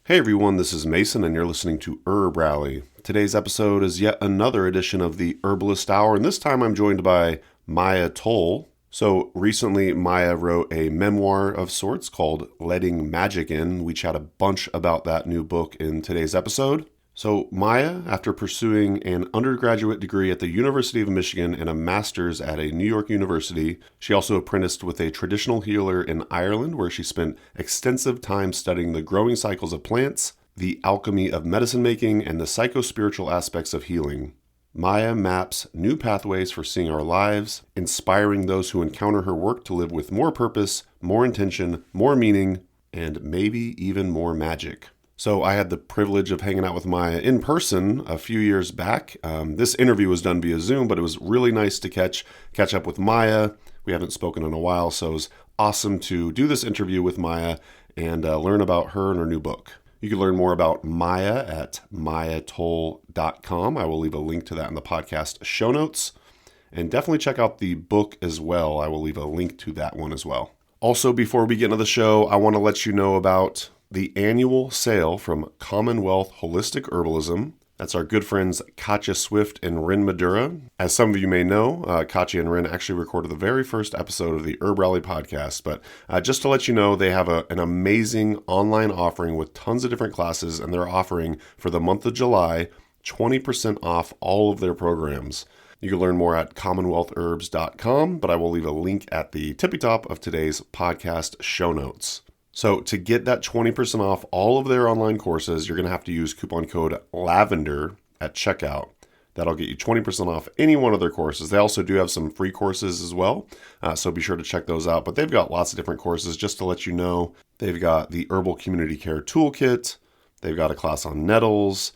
Hey everyone, this is Mason, and you're listening to Herb Rally. Today's episode is yet another edition of the Herbalist Hour, and this time I'm joined by Maia Toll. So recently, Maia wrote a memoir of sorts called Letting Magic In. We chat a bunch about that new book in today's episode. So Maia, after pursuing an undergraduate degree at the University of Michigan and a master's at a New York university, she also apprenticed with a traditional healer in Ireland, where she spent extensive time studying the growing cycles of plants, the alchemy of medicine making, and the psycho-spiritual aspects of healing. Maia maps new pathways for seeing our lives, inspiring those who encounter her work to live with more purpose, more intention, more meaning, and maybe even more magic. So I had the privilege of hanging out with Maia in person a few years back. This interview was done via Zoom, but it was really nice to catch up with Maia. We haven't spoken in a while, so it was awesome to do this interview with Maia and learn about her and her new book. You can learn more about Maia at maiatoll.com. I will leave a link to that in the podcast show notes. And definitely check out the book as well. I will leave a link to that one as well. Also, before we get into the show, I want to let you know about the annual sale from Commonwealth Holistic Herbalism. That's our good friends Katja Swift and Rin Madura. As some of you may know, Katja and Rin actually recorded the very first episode of the Herb Rally podcast. But just to let you know, they have an amazing online offering with tons of different classes, and they're offering for the month of July 20% off all of their programs. You can learn more at commonwealthherbs.com, but I will leave a link at the tippy top of today's podcast show notes. So to get that 20% off all of their online courses, you're going to have to use coupon code LAVENDER at checkout. That'll get you 20% off any one of their courses. They also do have some free courses as well, so be sure to check those out. But they've got lots of different courses. Just to let you know, they've got the Herbal Community Care Toolkit. They've got a class on nettles,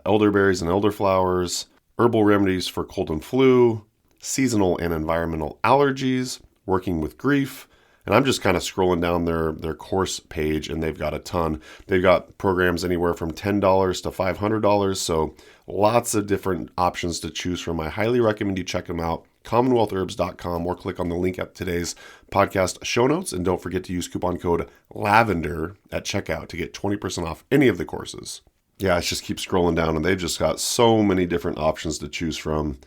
elderberries and elderflowers, herbal remedies for cold and flu, seasonal and environmental allergies, working with grief. And I'm just kind of scrolling down their course page, and they've got a ton. They've got programs anywhere from $10 to $500, so lots of different options to choose from. I highly recommend you check them out, commonwealthherbs.com, or click on the link at today's podcast show notes. And don't forget to use coupon code LAVENDER at checkout to get 20% off any of the courses. Yeah, I just keep scrolling down, and they've just got so many different options to choose from.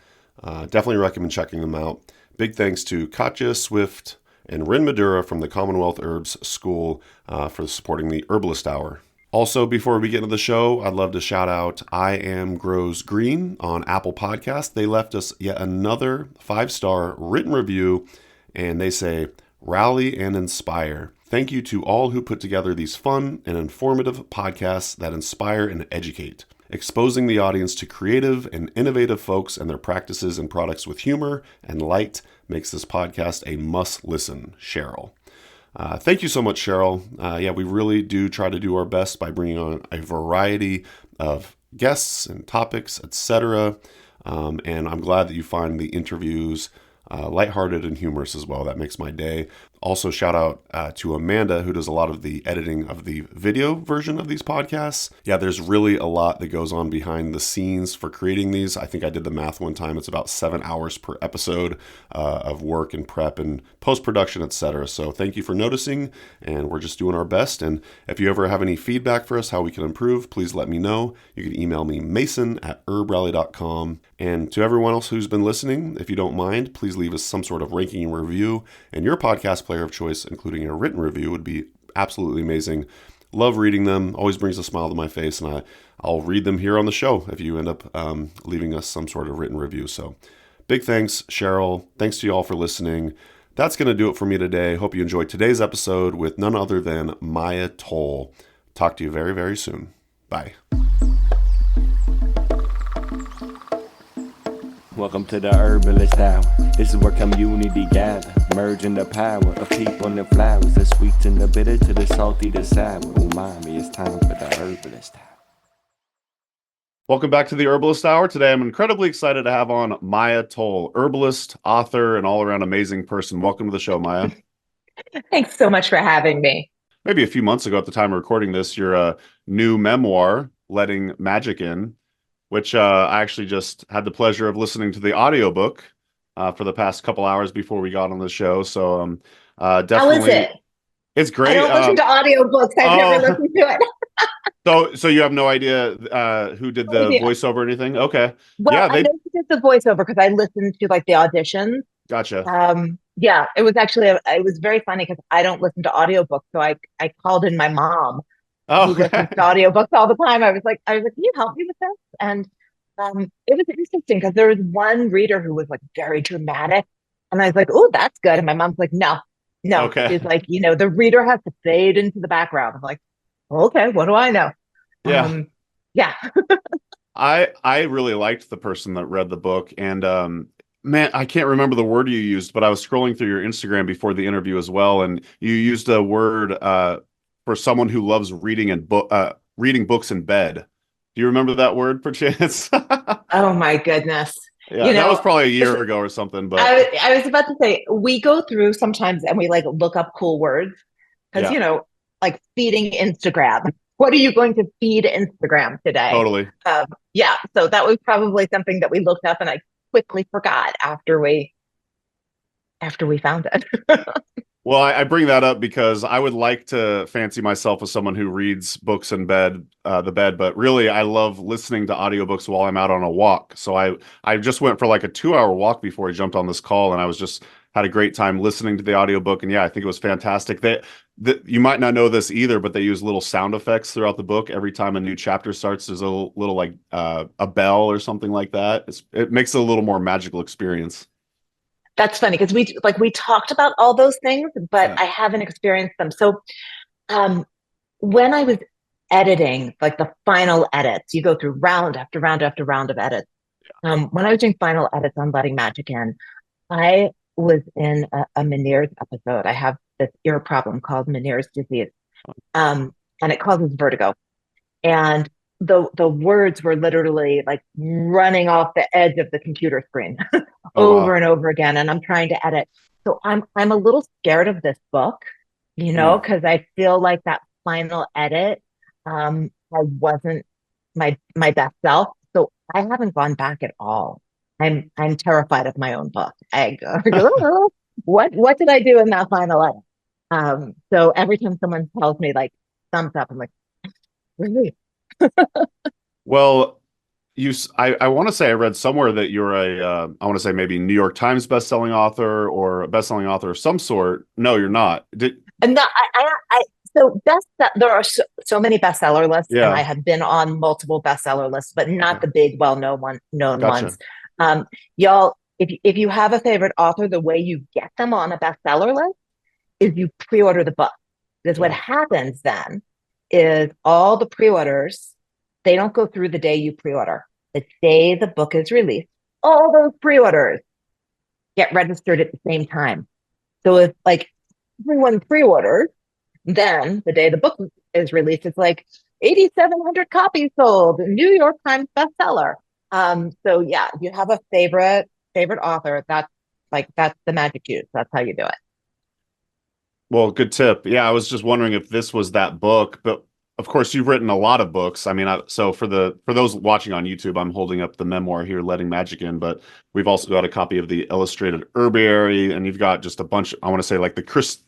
Definitely recommend checking them out. Big thanks to Katja Swift and Rin Madura from the Commonwealth Herbs School for supporting the Herbalist Hour. Also, before we get into the show, I'd love to shout out I Am Grows Green on Apple Podcasts. They left us yet another 5-star written review, and they say, "Rally and inspire. Thank you to all who put together these fun and informative podcasts that inspire and educate, exposing the audience to creative and innovative folks and their practices and products with humor and light makes this podcast a must listen. Cheryl." Thank you so much, Cheryl. Yeah, we really do try to do our best by bringing on a variety of guests and topics, etc. And I'm glad that you find the interviews lighthearted and humorous as well. That makes my day. Also, shout out to Amanda, who does a lot of the editing of the video version of these podcasts. Yeah, there's really a lot that goes on behind the scenes for creating these. I think I did the math one time. It's about 7 hours per episode of work and prep and post-production, etc. So thank you for noticing, and we're just doing our best. And if you ever have any feedback for us, how we can improve, please let me know. You can email me, mason@herbrally.com. And to everyone else who's been listening, if you don't mind, please leave us some sort of ranking and review. And your podcast player of choice, including a written review, would be absolutely amazing. Love reading them. Always brings a smile to my face, and I'll read them here on the show if you end up leaving us some sort of written review. So big thanks, Cheryl. Thanks to you all for listening. That's going to do it for me today. Hope you enjoyed today's episode with none other than Maia Toll. Talk to you very, very soon. Bye. Welcome to the Herbalist Hour. This is where community gather, merging the power of people and the flowers, the sweet and the bitter to the salty, the sour. Umami, it's time for the Herbalist Hour. Welcome back to the Herbalist Hour. Today I'm incredibly excited to have on Maia Toll, herbalist, author, and all-around amazing person. Welcome to the show, Maia. Thanks so much for having me. Maybe a few months ago at the time of recording this, your new memoir, Letting Magic In, which I actually just had the pleasure of listening to the audiobook for the past couple hours before we got on the show. So definitely. How is it? It's great. I don't listen to audiobooks. I've never listened to it. So you have no idea who did No the idea. voiceover or anything? Okay. Well, Yeah, I know he did the voiceover because I listened to like the auditions. gotcha. Yeah, it was actually it was very funny because I don't listen to audiobooks, so I called in my mom who Oh, listens to audiobooks all the time. I was like, can you help me with this? And it was interesting because there was one reader who was like very dramatic, and I was like, oh, that's good. And my mom's like, no, no. okay. She's like, the reader has to fade into the background. I'm like, okay, what do I know? Yeah. Um, yeah, I really liked the person that read the book, and man, I can't remember the word you used, but I was scrolling through your Instagram before the interview as well, and you used a word for someone who loves reading books in bed. Do you remember that word perchance? oh my goodness. Yeah, You that was know, probably a this year ago or something, but I was about to say we go through sometimes and we like look up cool words because yeah, like feeding Instagram. What are you going to feed Instagram today? totally. Yeah, so that was probably something that we looked up and I quickly forgot after we found it. Well, I bring that up because I would like to fancy myself as someone who reads books in bed, the bed, but really I love listening to audiobooks while I'm out on a walk. So I just went for like a 2 hour walk before I jumped on this call, and I was just had a great time listening to the audiobook. And yeah, I think it was fantastic. You might not know this either, but they use little sound effects throughout the book. Every time a new chapter starts, there's a little like a bell or something like that. It makes it a little more magical experience. That's funny because we talked about all those things, but Yeah. I haven't experienced them. So um, when I was editing, like the final edits, you go through round after round after round of edits. When I was doing final edits on Letting Magic In, I was in a Meniere's episode. I have this ear problem called Meniere's disease, and it causes vertigo. And the words were literally like running off the edge of the computer screen Oh over wow. and over again. And I'm trying to edit. So I'm a little scared of this book, Mm. because I feel like that final edit, I wasn't my best self. So I haven't gone back at all. I'm terrified of my own book. I go, "Oh, what did I do in that final edit?" So every time someone tells me like thumbs up, I'm like, really? Well, I want to say I read somewhere that you're I want to say maybe New York Times bestselling author or a bestselling author of some sort. No, you're not. And not, so there are so many bestseller lists, and I Yeah. have been on multiple bestseller lists, but Okay. not the big, known Gotcha. ones. Y'all, if you have a favorite author, the way you get them on a bestseller list is you pre-order the book. Because what Yeah. happens then is all the pre-orders, they don't go through the day you pre-order. The day the book is released, all those pre-orders get registered at the same time. So if like everyone pre-orders, then the day the book is released, it's like 8,700 copies sold, New York Times bestseller. So yeah, you have a favorite author. That's the magic juice. That's how you do it. Well, good tip. Yeah, I was just wondering if this was that book, but of course you've written a lot of books. I mean, so for those watching on YouTube, I'm holding up the memoir here, Letting Magic In, but we've also got a copy of the Illustrated Herbiary, and you've got just a bunch, I want to say like the Crystallary,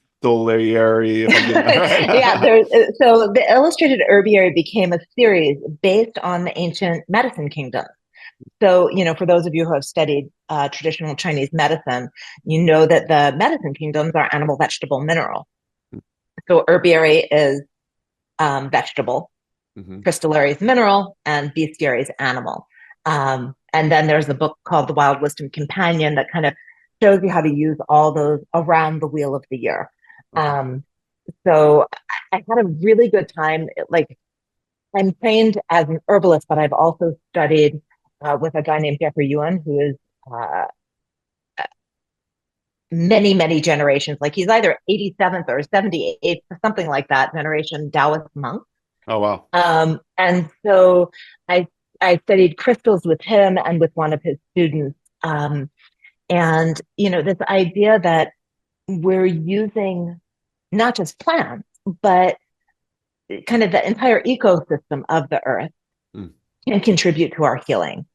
if I'm getting that Yeah, right. so the Illustrated Herbiary became a series based on the ancient medicine kingdom. So, for those of you who have studied traditional Chinese medicine, you know that the medicine kingdoms are animal, vegetable, mineral. So herbiary is vegetable, hmm crystallary is mineral, and bestiary is animal. And then there's a book called The Wild Wisdom Companion that kind of shows you how to use all those around the wheel of the year. Okay. Um, so I had a really good time. Like I'm trained as an herbalist, but I've also studied with a guy named Jeffrey Yuan, who is uh, many, many generations. Like he's either 87th or 78th or something like that generation Taoist monk. Oh wow. And so I I studied crystals with him and with one of his students. And this idea that we're using not just plants, but kind of the entire ecosystem of the earth Mm. can contribute to our healing.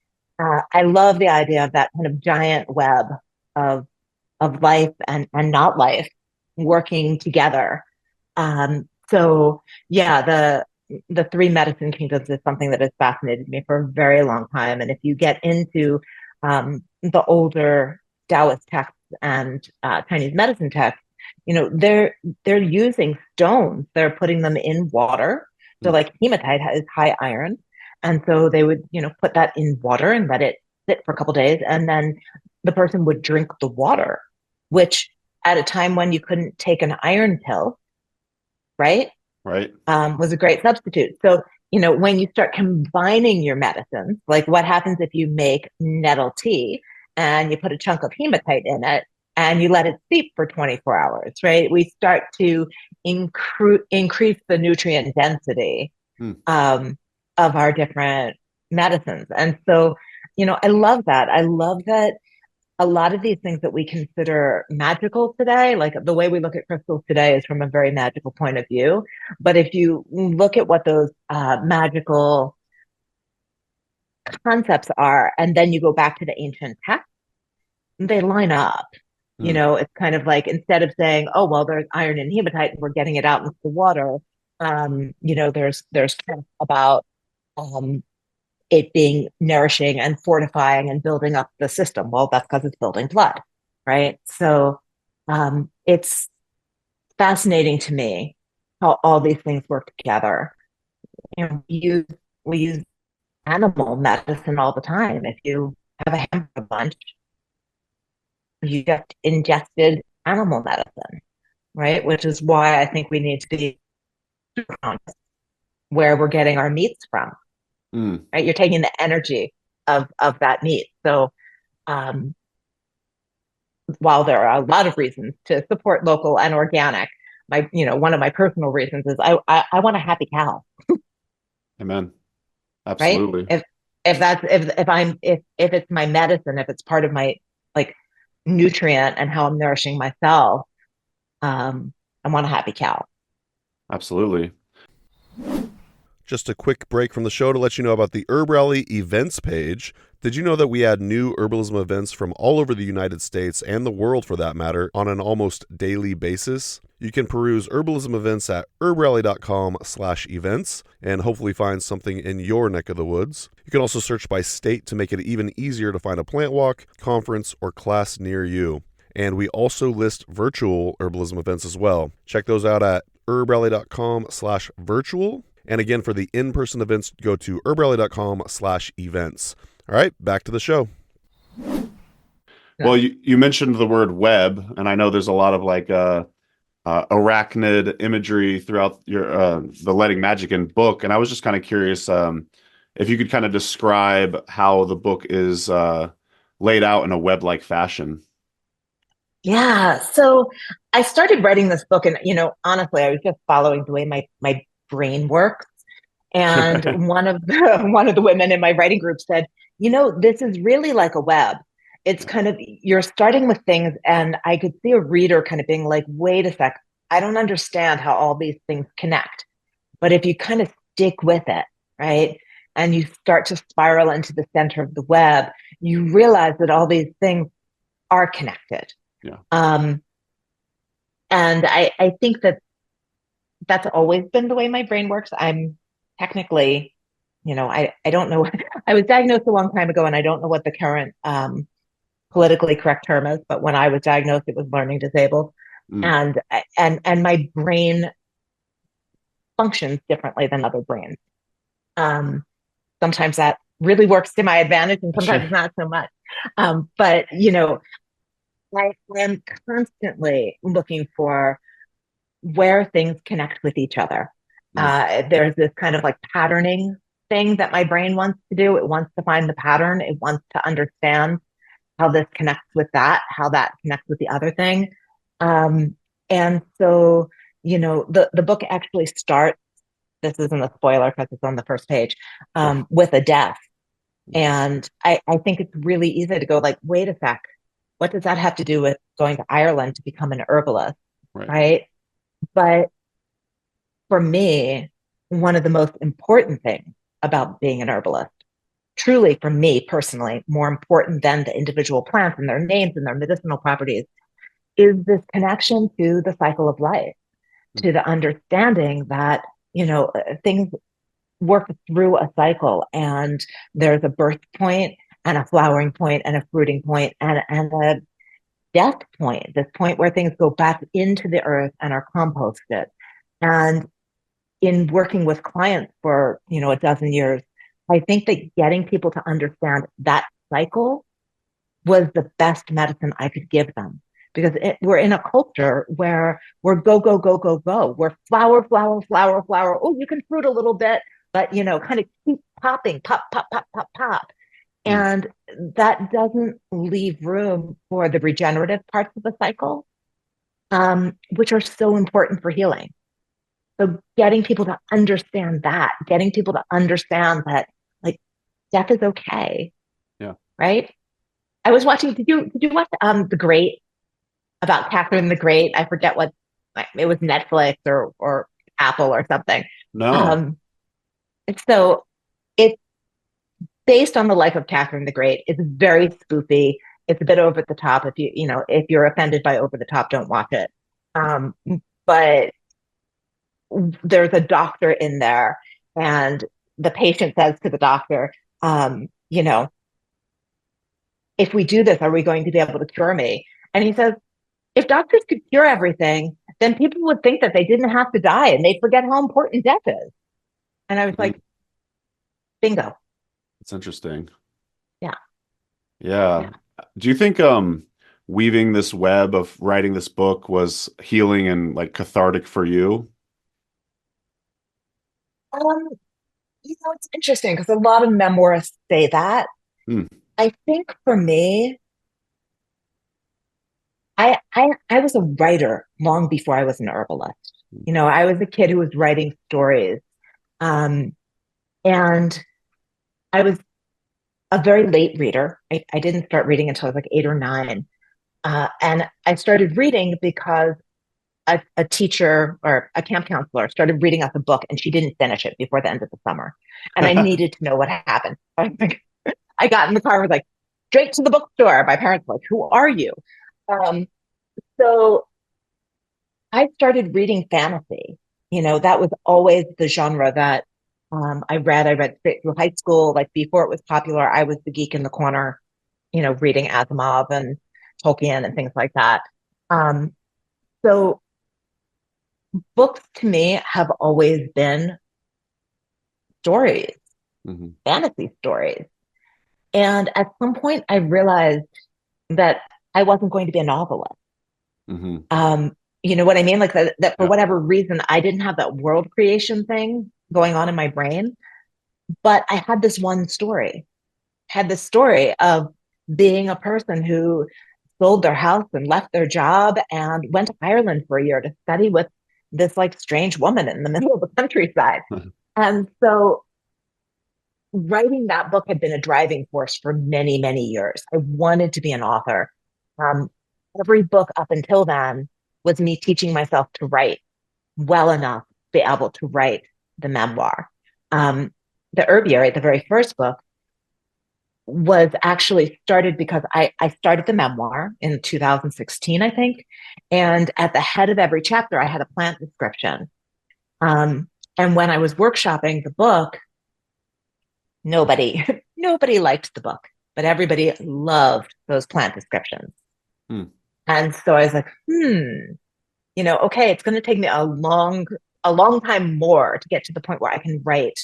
I love the idea of that kind of giant web of life and not life working together. So yeah, the three medicine kingdoms is something that has fascinated me for a very long time. And if you get into the older Taoist texts and Chinese medicine texts, they're using stones. They're putting them in water. So Mm. like hematite has high iron, and so they would put that in water and let it sit for a couple days, and then the person would drink the water, which at a time when you couldn't take an iron pill, right? Right. Was a great substitute. So, when you start combining your medicines, like what happens if you make nettle tea and you put a chunk of hematite in it and you let it steep for 24 hours, right? We start to increase the nutrient density Mm. of our different medicines. And so, I love that. I love that a lot of these things that we consider magical today, like the way we look at crystals today is from a very magical point of view. But if you look at what those magical concepts are, and then you go back to the ancient texts, they line up. Mm. It's kind of like instead of saying, oh, well, there's iron and hematite and we're getting it out into the water, there's talk about um, it being nourishing and fortifying and building up the system. Well, that's because it's building blood, right? So it's fascinating to me how all these things work together. We use animal medicine all the time. If you have a hamburger bunch, you just ingested animal medicine, right? Which is why I think we need to be conscious where we're getting our meats from, Mm. right? You're taking the energy of that meat. So um, while there are a lot of reasons to support local and organic, one of my personal reasons is I want a happy cow, Amen. right? Absolutely. If it's my medicine, if it's part of my like nutrient and how I'm nourishing myself, I want a happy cow. Absolutely. Just a quick break from the show to let you know about the Herb Rally events page. Did you know that we add new herbalism events from all over the United States and the world for that matter on an almost daily basis? You can peruse herbalism events at herbrally.com/events and hopefully find something in your neck of the woods. You can also search by state to make it even easier to find a plant walk, conference, or class near you. And we also list virtual herbalism events as well. Check those out at herbrally.com/virtual. And again, for the in-person events, go to herbrally.com/events. All right, back to the show. Well, you mentioned the word web, and I know there's a lot of like arachnid imagery throughout your the Letting Magic In book, and I was just kind of curious if you could kind of describe how the book is laid out in a web-like fashion. Yeah. So I started writing this book, and honestly, I was just following the way my brain works. And one of the women in my writing group said, this is really like a web. It's kind of you're starting with things, and I could see a reader kind of being like, wait a sec, I don't understand how all these things connect. But if you kind of stick with it, right, and you start to spiral into the center of the web, you realize that all these things are connected. Yeah. And I think that that's always been the way my brain works. I'm technically, I don't know. I was diagnosed a long time ago, and I don't know what the current politically correct term is, but when I was diagnosed, it was learning disabled. Mm. And my brain functions differently than other brains. Sometimes that really works to my advantage, and sometimes Sure. not so much. But I am constantly looking for where things connect with each other. Mm. There's this kind of like patterning thing that my brain wants to do. It wants to find the pattern. It wants to understand how this connects with that, how that connects with the other thing. And so, the book actually starts, this isn't a spoiler because it's on the first page, with a death. And I think it's really easy to go like, wait a sec, what does that have to do with going to Ireland to become an herbalist? Right? But for me, one of the most important things about being an herbalist, truly for me personally, more important than the individual plants and their names and their medicinal properties, is this connection to the cycle of life, to the understanding that things work through a cycle, and there's a birth point and a flowering point and a fruiting point and a death point, this point where things go back into the earth and are composted. And in working with clients for, a dozen years, I think that getting people to understand that cycle was the best medicine I could give them, because we're in a culture where we're go, go, go, go, go. We're flower, flower, flower, flower. Oh, you can fruit a little bit, but, kind of keep popping, pop, pop, pop, pop, pop. And that doesn't leave room for the regenerative parts of the cycle, which are so important for healing. So getting people to understand that, getting people to understand that, like, death is okay. Yeah. Right. I was watching, did you watch The Great, about Catherine the Great? I forget what, it was Netflix or Apple or something. No. So it's based on the life of Catherine the Great. It's very spoofy. It's a bit over the top. If you're offended by over the top, don't watch it. But there's a doctor in there, and the patient says to the doctor, if we do this, are we going to be able to cure me? And he says, if doctors could cure everything, then people would think that they didn't have to die, and they'd forget how important death is. And I was like, bingo. That's interesting. Yeah. Yeah. Do you think weaving this web of writing this book was healing and like cathartic for you? It's interesting because a lot of memoirists say that. I think for me, I was a writer long before I was an herbalist. I was a kid who was writing stories. And I was a very late reader. I didn't start reading until I was like 8 or 9. And I started reading because a teacher or a camp counselor started reading us a book, and she didn't finish it before the end of the summer. And I needed to know what happened. I got in the car, was like, straight to the bookstore. My parents were like, who are you? So I started reading fantasy. That was always the genre that I read. I read straight through high school. Like, before it was popular, I was the geek in the corner, reading Asimov and Tolkien and things like that. So books to me have always been stories, fantasy stories. And at some point, I realized that I wasn't going to be a novelist. You know what I mean? Like that for whatever reason, I didn't have that world creation thing going on in my brain. But I had this one story, had this story of being a person who sold their house and left their job and went to Ireland for a year to study with this like strange woman in the middle of the countryside. And so writing that book had been a driving force for many, many years. I wanted to be an author. Every book up until then was me teaching myself to write well enough to be able to write the memoir. The Herbiary, the very first book, was actually started because I started the memoir in 2016, I think. And at the head of every chapter, I had a plant description. And when I was workshopping the book, nobody liked the book, but everybody loved those plant descriptions. And so I was like, okay, it's going to take me a long time more to get to the point where I can write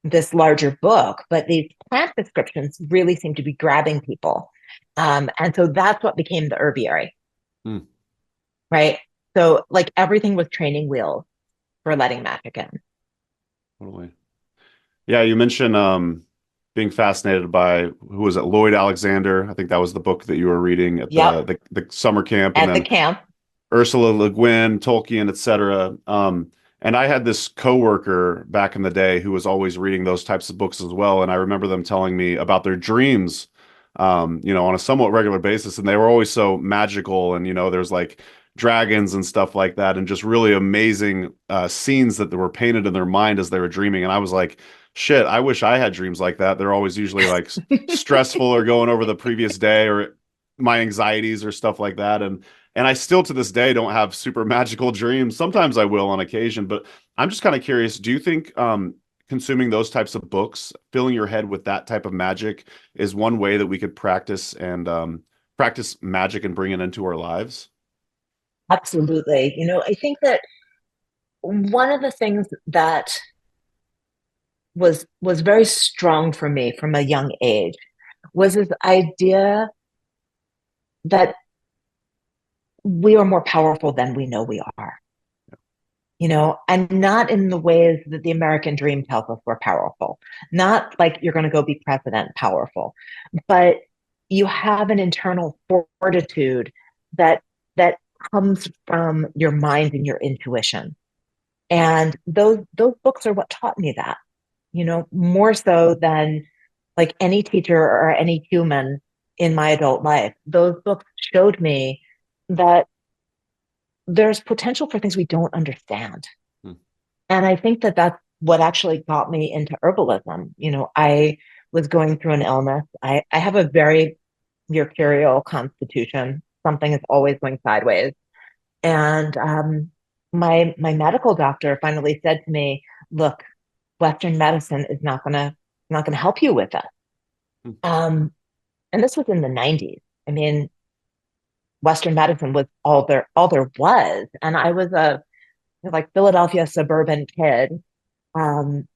this larger book, but these plant descriptions really seem to be grabbing people. And so that's what became the Herbiary. Right? So like everything was training wheels for letting magic in. Totally. Yeah, you mentioned being fascinated by, who was it, Lloyd Alexander? I think that was the book that you were reading at the summer camp. And the camp. Ursula Le Guin, Tolkien, etc. And I had this coworker back in the day who was always reading those types of books as well. And I remember them telling me about their dreams, on a somewhat regular basis. And they were always so magical. And, there's like dragons and stuff like that, and just really amazing scenes that were painted in their mind as they were dreaming. And I was like, shit, I wish I had dreams like that. They're always usually like stressful or going over the previous day or my anxieties or stuff like that. And And I still to this day don't have super magical dreams. Sometimes I will on occasion, but I'm just kind of curious, do you think consuming those types of books, filling your head with that type of magic is one way that we could practice and practice magic and bring it into our lives? Absolutely. I think that one of the things that was very strong for me from a young age was this idea that we are more powerful than we know we are. And not in the ways that the American dream tells us we're powerful. Not like you're going to go be president powerful, but you have an internal fortitude that that comes from your mind and your intuition. And those books are what taught me that, more so than like any teacher or any human in my adult life. Those books showed me that there's potential for things we don't understand. Hmm. And I think that that's what actually got me into herbalism. I was going through an illness. I have a very mercurial constitution. Something is always going sideways. And my medical doctor finally said to me, "Look, Western medicine is not gonna help you with it." Hmm. And this was in the 90s. I mean, Western medicine was all there was, and I was a like Philadelphia suburban kid. Um,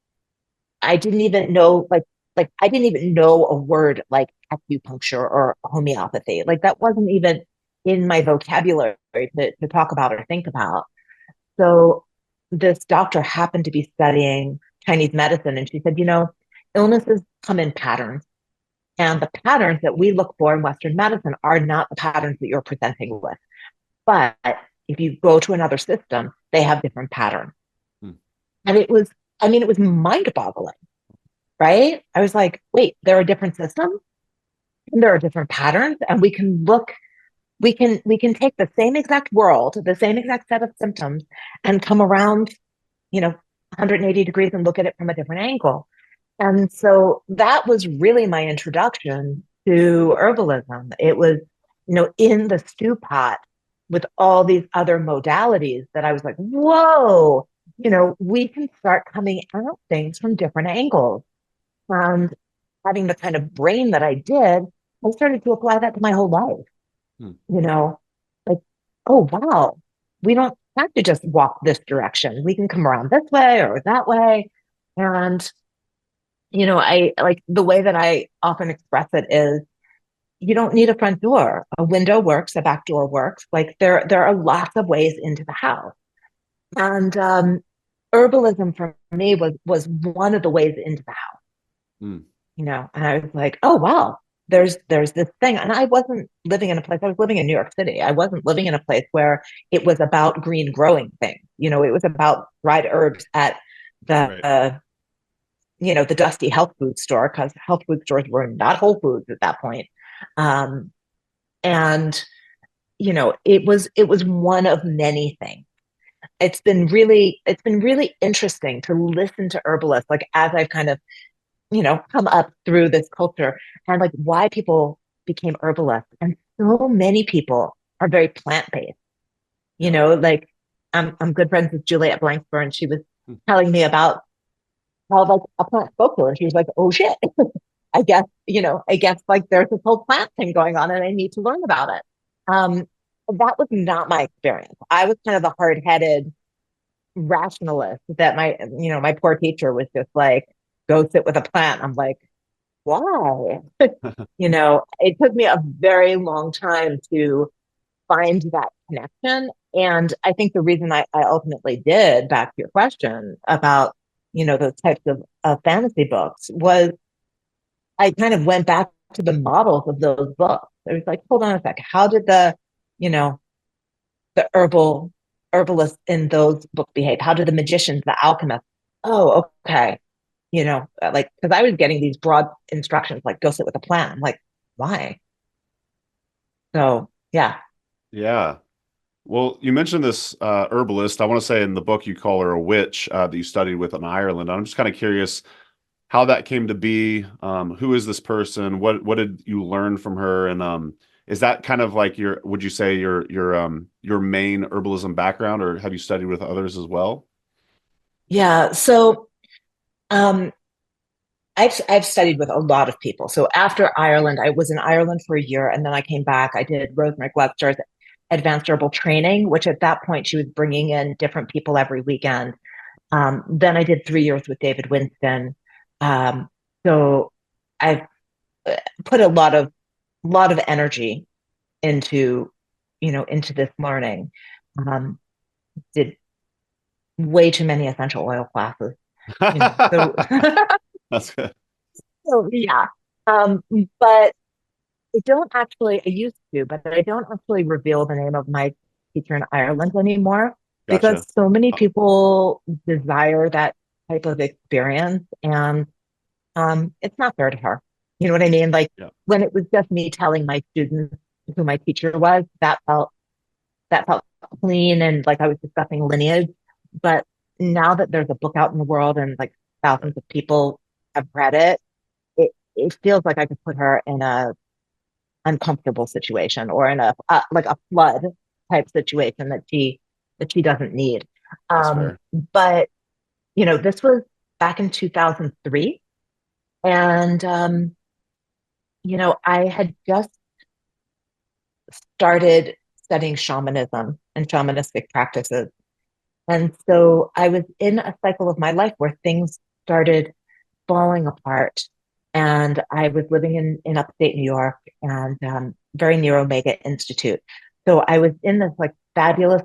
I didn't even know like I didn't even know a word like acupuncture or homeopathy. Like that wasn't even in my vocabulary to talk about or think about. So this doctor happened to be studying Chinese medicine, and she said, illnesses come in patterns. And the patterns that we look for in Western medicine are not the patterns that you're presenting with. But if you go to another system, they have different patterns. Hmm. And it was mind boggling, right? I was like, wait, there are different systems and there are different patterns. And we can take the same exact world, the same exact set of symptoms and come around, 180 degrees and look at it from a different angle. And so that was really my introduction to herbalism. It was, in the stew pot with all these other modalities that I was like, whoa, we can start coming at things from different angles. And having the kind of brain that I did, I started to apply that to my whole life, Hmm. like, oh, wow, we don't have to just walk this direction. We can come around this way or that way. And I like the way that I often express it is you don't need a front door. A window works, a back door works. Like there are lots of ways into the house. And herbalism for me was one of the ways into the house, Hmm. and I was like, oh wow, there's this thing. And I wasn't living in a place, I was living in New York City. I wasn't living in a place where it was about green growing things. It was about dried herbs at the Right. the dusty health food store, because health food stores were not Whole Foods at that point. Um, and it was one of many things. It's been really interesting to listen to herbalists, like as I've kind of come up through this culture, and like why people became herbalists. And so many people are very plant-based. Like I'm good friends with Juliette Blankburn. She was Hmm. telling me about how like a plant spoke to her, and she was like, "Oh shit, I guess like there's this whole plant thing going on, and I need to learn about it." Um, that was not my experience. I was kind of the hard-headed rationalist that my poor teacher was just like, "Go sit with a plant." I'm like, why? It took me a very long time to find that connection. And I think the reason I ultimately did, back to your question about, those types of fantasy books, was I kind of went back to the models of those books. It was like, hold on a sec. How did you know, the herbalists in those books behave? How did the magicians, the alchemists? Oh, okay. Like, because I was getting these broad instructions, like go sit with a plant. I'm like, why? So yeah. Yeah. Well, you mentioned this herbalist. I want to say in the book you call her a witch that you studied with in Ireland. I'm just kind of curious how that came to be. Who is this person? What did you learn from her? And Is that kind of like would you say your main herbalism background, or have you studied with others as well? Yeah. So um, I've studied with a lot of people. So after Ireland, I was in Ireland for a year, and then I came back. I did Rosemary Gloucester's advanced herbal training, which at that point she was bringing in different people every weekend. Then I did 3 years with David Winston. So I've put a lot of energy into, into this learning. Um, did way too many essential oil classes, so That's good. so yeah. Um, but I used to, but I don't actually reveal the name of my teacher in Ireland anymore because Gotcha. so many people desire that type of experience, and it's not fair to her. You know what I mean? Like Yeah. when it was just me telling my students who my teacher was, that felt clean and like I was discussing lineage. But now that there's a book out in the world and like Right. thousands of people have read it, it feels like I could put her in a uncomfortable situation or in like a flood type situation that she doesn't need. That's Um, fair. but this was back in 2003, and I had just started studying shamanism and shamanistic practices. And so I was in a cycle of my life where things started falling apart. And I was living in upstate New York and very near Omega Institute. So I was in this like fabulous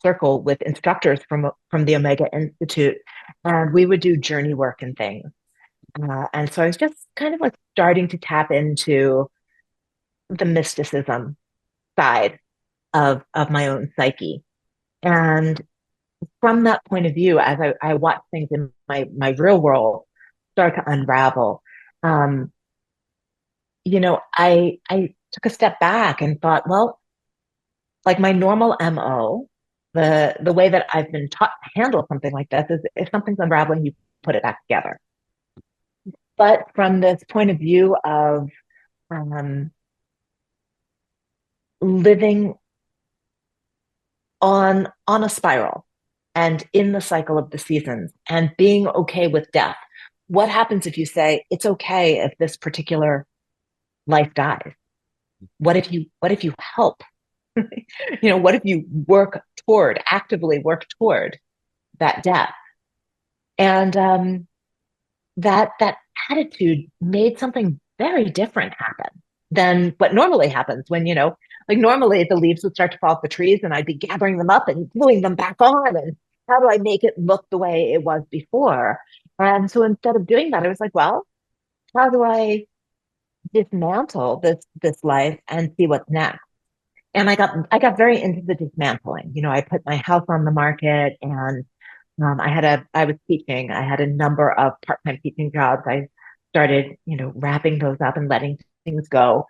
circle with instructors from the Omega Institute, and we would do journey work and things. And so I was just kind of like starting to tap into the mysticism side of my own psyche. And from that point of view, as I watch things in my real world start to unravel, um, I took a step back and thought, well, like my normal MO, the way that I've been taught to handle something like this is if something's unraveling, you put it back together. But from this point of view of um, living on a spiral and in the cycle of the seasons and being okay with death. What happens if you say it's okay if this particular life dies? What if you help? What if you actively work toward that death? And that attitude made something very different happen than what normally happens when, like normally the leaves would start to fall off the trees and I'd be gathering them up and gluing them back on. And how do I make it look the way it was before? And so instead of doing that, I was like, well, how do I dismantle this life and see what's next? And I got very into the dismantling. I put my house on the market, and I was teaching. I had a number of part-time teaching jobs. I started, wrapping those up and letting things go.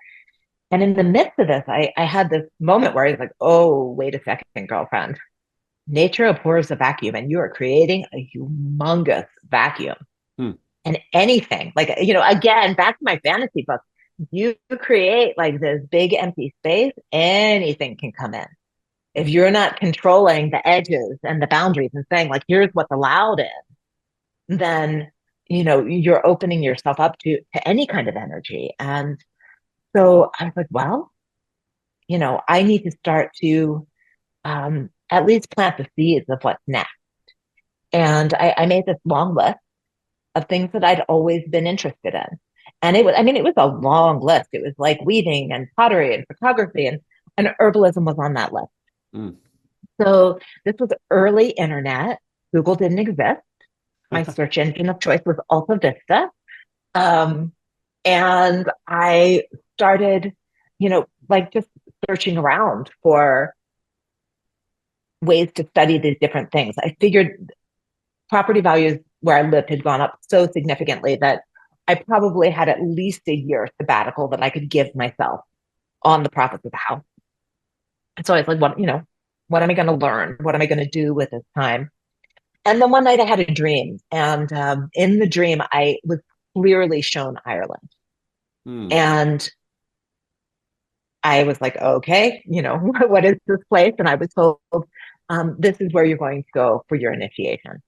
And in the midst of this, I had this moment where I was like, oh, wait a second, girlfriend. Nature abhors a vacuum, and you are creating a humongous vacuum. Hmm. And anything, like, again, back to my fantasy book, you create like this big empty space, anything can come in. If you're not controlling the edges and the boundaries and saying, like, here's what's allowed in, then you're opening yourself up to any kind of energy. And so I was like, well, I need to start to at least plant the seeds of what's next. And I made this long list of things that I'd always been interested in. And it was a long list. It was like weaving and pottery and photography, and herbalism was on that list. Mm. So this was early internet. Google didn't exist. My search engine of choice was Alta Vista. Um, and I started, like just searching around for ways to study these different things. I figured property values where I lived had gone up so significantly that I probably had at least a year sabbatical that I could give myself on the profits of the house. And so I was like, what am I going to learn? What am I going to do with this time? And then one night I had a dream. And in the dream, I was clearly shown Ireland. Hmm. And I was like, okay, what is this place? And I was told, this is where you're going to go for your initiation.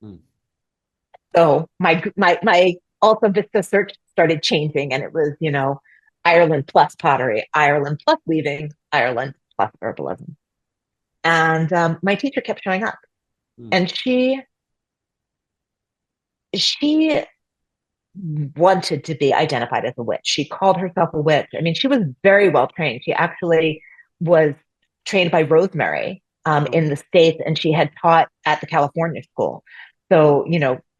Hmm. So my Alta Vista search started changing, and it was, Ireland plus pottery, Ireland plus weaving, Ireland plus herbalism. And my teacher kept showing up, Hmm. and she wanted to be identified as a witch. She called herself a witch. I mean, she was very well trained. She actually was trained by Rosemary in the States, and she had taught at the California school. So,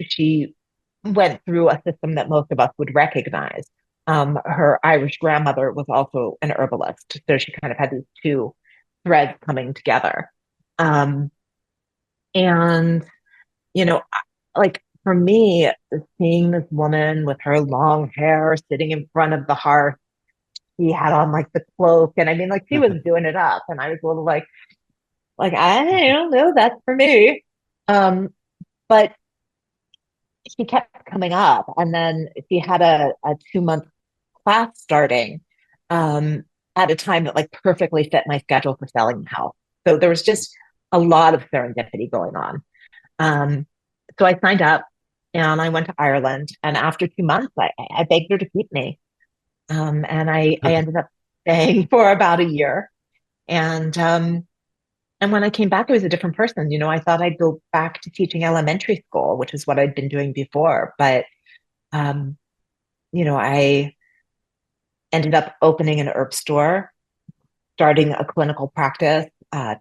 she went through a system that most of us would recognize. Her Irish grandmother was also an herbalist. So she kind of had these two threads coming together. Um, and, you know, like for me, seeing this woman with her long hair sitting in front of the hearth, she had on like the cloak, and I mean, like she was doing it up, and I was a little like I don't know, that's for me. But she kept coming up, and then she had a 2 month class starting um, at a time that like perfectly fit my schedule for selling the house. So there was just a lot of serendipity going on. Um, so I signed up and I went to Ireland. And after 2 months, I begged her to keep me. And I ended up staying for about a year. And when I came back, I was a different person. I thought I'd go back to teaching elementary school, which is what I'd been doing before. But, um, I ended up opening an herb store, starting a clinical practice,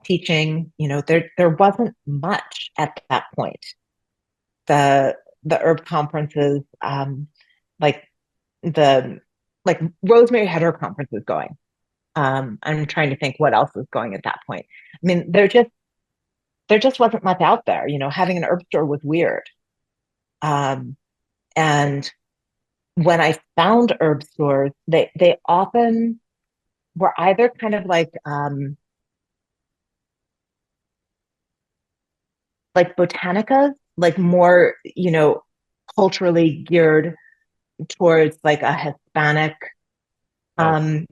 teaching. There wasn't much at that point. The herb conferences, like the like Rosemary had her conferences going. I'm trying to think what else was going at that point. I mean, there just wasn't much out there. Having an herb store was weird. And when I found herb stores, they often were either kind of like botanicas, like more, culturally geared towards like a Hispanic, Oh, um,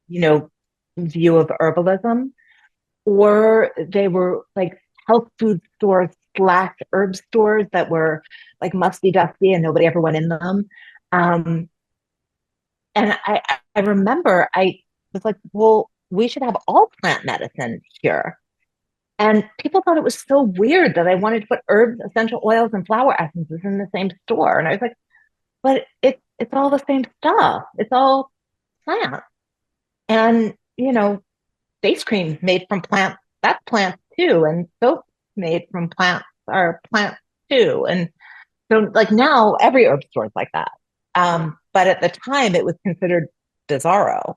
you know, view of herbalism, or they were like health food stores slash herb stores that were like musty dusty and nobody ever went in them. Um, and I remember I was like, well, we should have all plant medicine here. And people thought it was so weird that I wanted to put herbs, essential oils, and flower essences in the same store. And I was like, but it's all the same stuff. It's all plants. And, face cream made from plants, that's plants too. And soap made from plants are plants too. And so like now every herb store is like that. But at the time it was considered bizarro.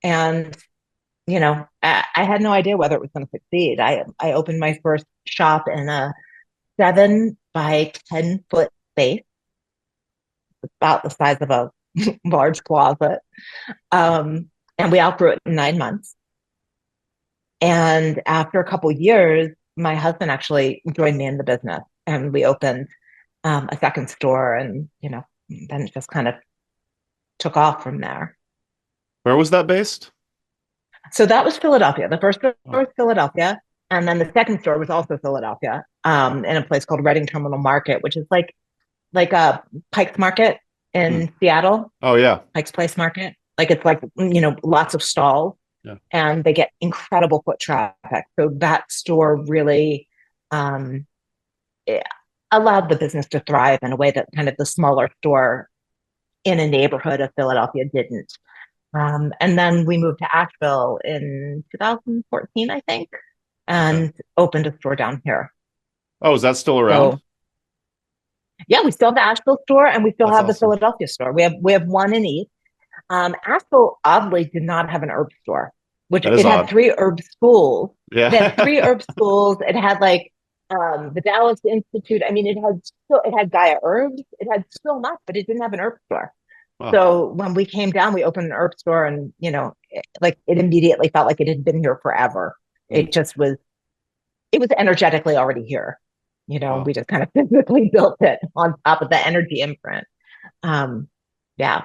And I had no idea whether it was going to succeed. I opened my first shop in a 7 by 10 foot space, about the size of a large closet. And we outgrew it in 9 months. And after a couple of years, my husband actually joined me in the business, and we opened a second store, and then it just kind of took off from there. where was that based? So that was Philadelphia. The first store Oh. was Philadelphia. And then the second store was also Philadelphia, in a place called Reading Terminal Market, which is like a Pike's Market Hmm. in Seattle, Oh yeah. Pike's Place Market. Like it's like, lots of stalls, Yeah. and they get incredible foot traffic. So that store really um, it allowed the business to thrive in a way that kind of the smaller store in a neighborhood of Philadelphia didn't. And then we moved to Asheville in 2014, I think, Okay. and opened a store down here. Oh, is that still around? So yeah, we still have the Asheville store, and we still That's have the awesome. Philadelphia store. We have one in each. Asheville oddly did not have an herb store, which That is it had odd. 3 herb schools. They had Yeah. 3 herb schools. It had like the Dallas Institute. I mean, it had Gaia Herbs. It had so much, but it didn't have an herb store. Wow. So when we came down, we opened an herb store, and it immediately felt like it had been here forever. Mm. It was energetically already here. Wow. We just kind of physically built it on top of the energy imprint. Yeah.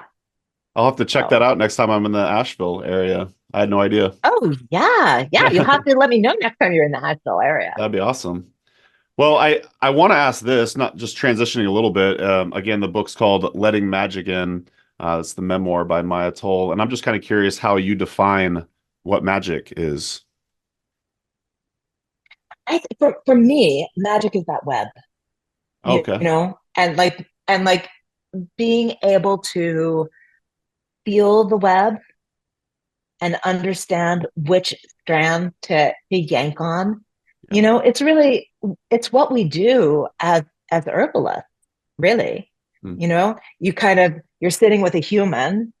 I'll have to check that So, out next time I'm in the Asheville area. I had no idea. oh yeah, yeah. You'll have to let me know next time you're in the Asheville area. That'd be awesome. Well, I want to ask this, not just transitioning a little bit. Again, the book's called Letting Magic In. It's the memoir by Maia Toll, and I'm just kind of curious how you define what magic is. For me, magic is that web, Okay. and like being able to feel the web and understand which strand to yank on. Yeah. It's what we do as herbalists, really. Mm. You're sitting with a human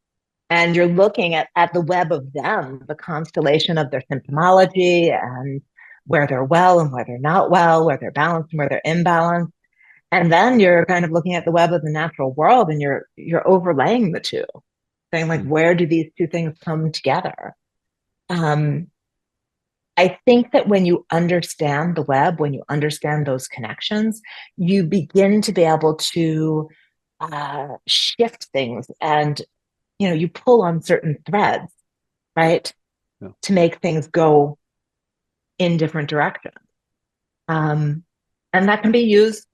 and you're looking at the web of them, the constellation of their symptomology and where they're well and where they're not well, where they're balanced and where they're imbalanced. And then you're kind of looking at the web of the natural world and you're overlaying the two, saying like, Mm. where do these two things come together? Um, I think that when you understand the web, when you understand those connections, you begin to be able to shift things, and you pull on certain threads, right, Yeah. to make things go in different directions. Um, and that can be used,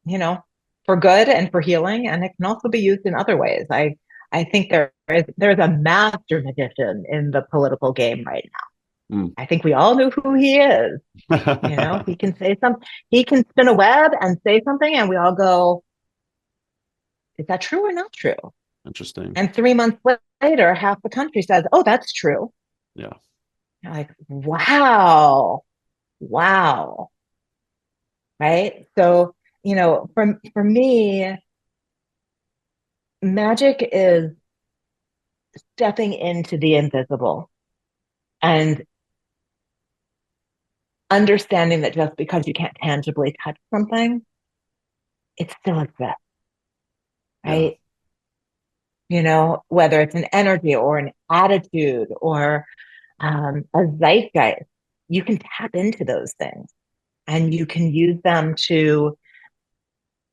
you know, for good and for healing, and it can also be used in other ways. I think there's a master magician in the political game right now. Mm. I think we all know who he is. He can say something, he can spin a web and say something, and we all go, is that true or not true? Interesting. And 3 months later, half the country says, oh, that's true. Yeah. You're like, wow, wow. Right. So, for me, magic is stepping into the invisible and understanding that just because you can't tangibly touch something, it still exists. Yeah. Right. Whether it's an energy or an attitude or a zeitgeist, you can tap into those things and you can use them to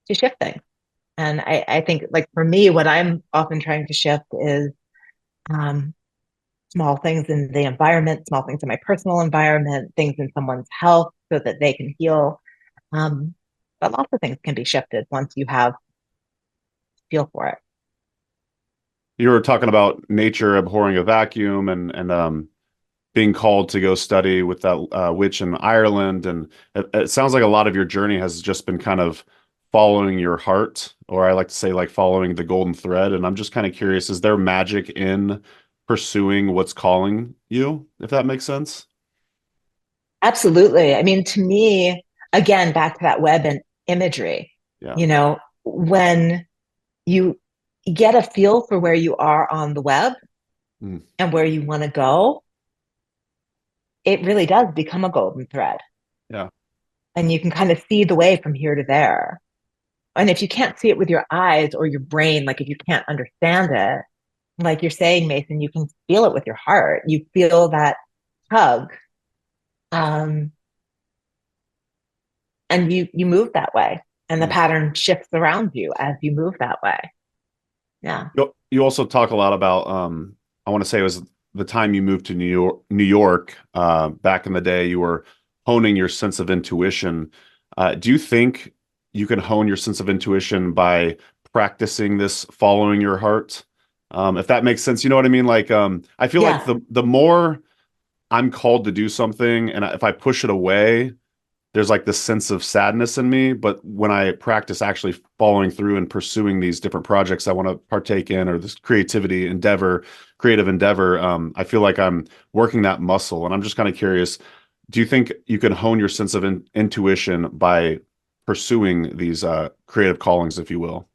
shift things. And I think, like, for me, what I'm often trying to shift is um, small things in the environment, small things in my personal environment, things in someone's health so that they can heal. But lots of things can be shifted once you have feel for it. You were talking about nature abhorring a vacuum and being called to go study with that witch in Ireland. And it sounds like a lot of your journey has just been kind of following your heart, or I like to say like following the golden thread. And I'm just kind of curious, is there magic in pursuing what's calling you, if that makes sense? Absolutely. I mean, to me, again, back to that web and imagery, Yeah. when you get a feel for where you are on the web Mm. and where you want to go, it really does become a golden thread. Yeah. And you can kind of see the way from here to there. And if you can't see it with your eyes or your brain, like if you can't understand it, like you're saying, Mason, you can feel it with your heart. You feel that tug. Um, and you move that way. And the Mm. pattern shifts around you as you move that way. Yeah. You also talk a lot about I want to say it was the time you moved to New York back in the day, you were honing your sense of intuition. Do you think you can hone your sense of intuition by practicing this following your heart? If that makes sense, you know what I mean? Like I feel like Yeah. the more I'm called to do something and if I push it away, there's like this sense of sadness in me. But when I practice actually following through and pursuing these different projects I want to partake in, or this creative endeavor, I feel like I'm working that muscle. And I'm just kind of curious, do you think you can hone your sense of intuition by pursuing these creative callings, if you will?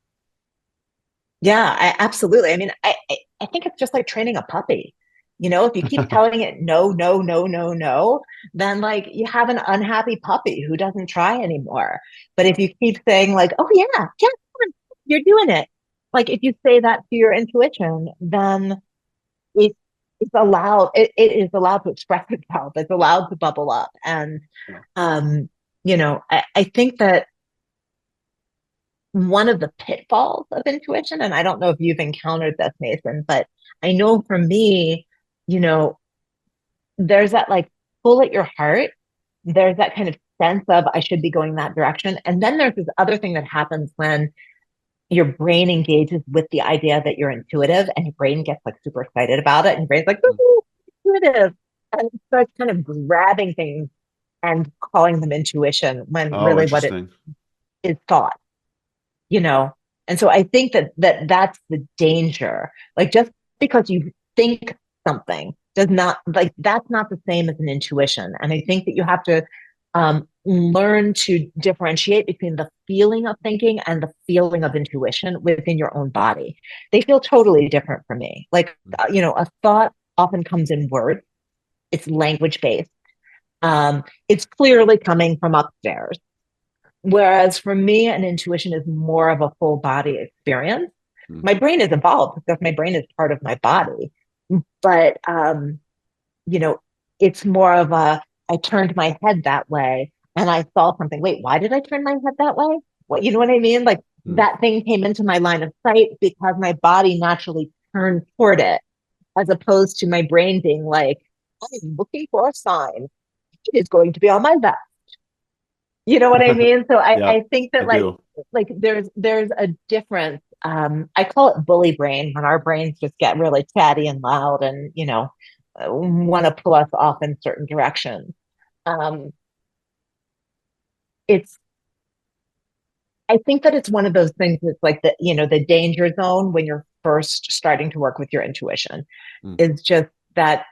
Yeah, absolutely. I mean, I think it's just like training a puppy. If you keep telling it no, no, no, no, no, then like you have an unhappy puppy who doesn't try anymore. But if you keep saying like, oh yeah, yeah, come on, you're doing it. Like if you say that to your intuition, then it it is allowed to express itself. It's allowed to bubble up. And Yeah. I think that one of the pitfalls of intuition, and I don't know if you've encountered this, Mason, but I know for me, you know, there's that like pull at your heart. There's that kind of sense of I should be going that direction. And then there's this other thing that happens when your brain engages with the idea that you're intuitive and your brain gets like super excited about it. And your brain's like, ooh, intuitive. And it starts kind of grabbing things and calling them intuition when Oh, really what it interesting. is thought, you know? And so I think that's the danger. Like just because you think something does not like that's not the same as an intuition. And I think that you have to learn to differentiate between the feeling of thinking and the feeling of intuition within your own body. They feel totally different for me. Like, a thought often comes in words. It's language based. It's clearly coming from upstairs. Whereas for me, an intuition is more of a full body experience. Mm. My brain is involved because my brain is part of my body. But, you know, it's more of a, I turned my head that way and I saw something. Wait, why did I turn my head that way? What, you know what I mean? Like Mm. that thing came into my line of sight because my body naturally turned toward it, as opposed to my brain being like, I'm looking for a sign. It is going to be on my left. You know what I mean? So I, Yeah, I think I that do. like there's a difference. I call it bully brain when our brains just get really chatty and loud and, want to pull us off in certain directions. Um, it's I think that it's one of those things that's like the danger zone when you're first starting to work with your intuition Mm. is just that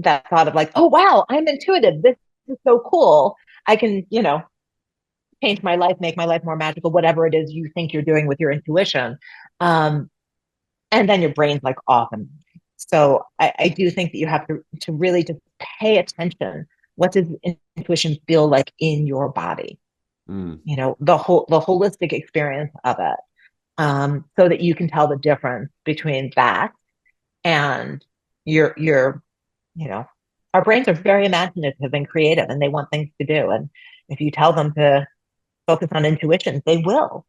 thought of like, oh wow, I'm intuitive. This is so cool. I can, change my life, make my life more magical, whatever it is you think you're doing with your intuition. Um, and then your brain's like off. And so I do think that you have to really just pay attention. What does intuition feel like in your body? Mm. The holistic experience of it. So that you can tell the difference between that and your, you know, our brains are very imaginative and creative and they want things to do. And if you tell them to focus on intuition, they will.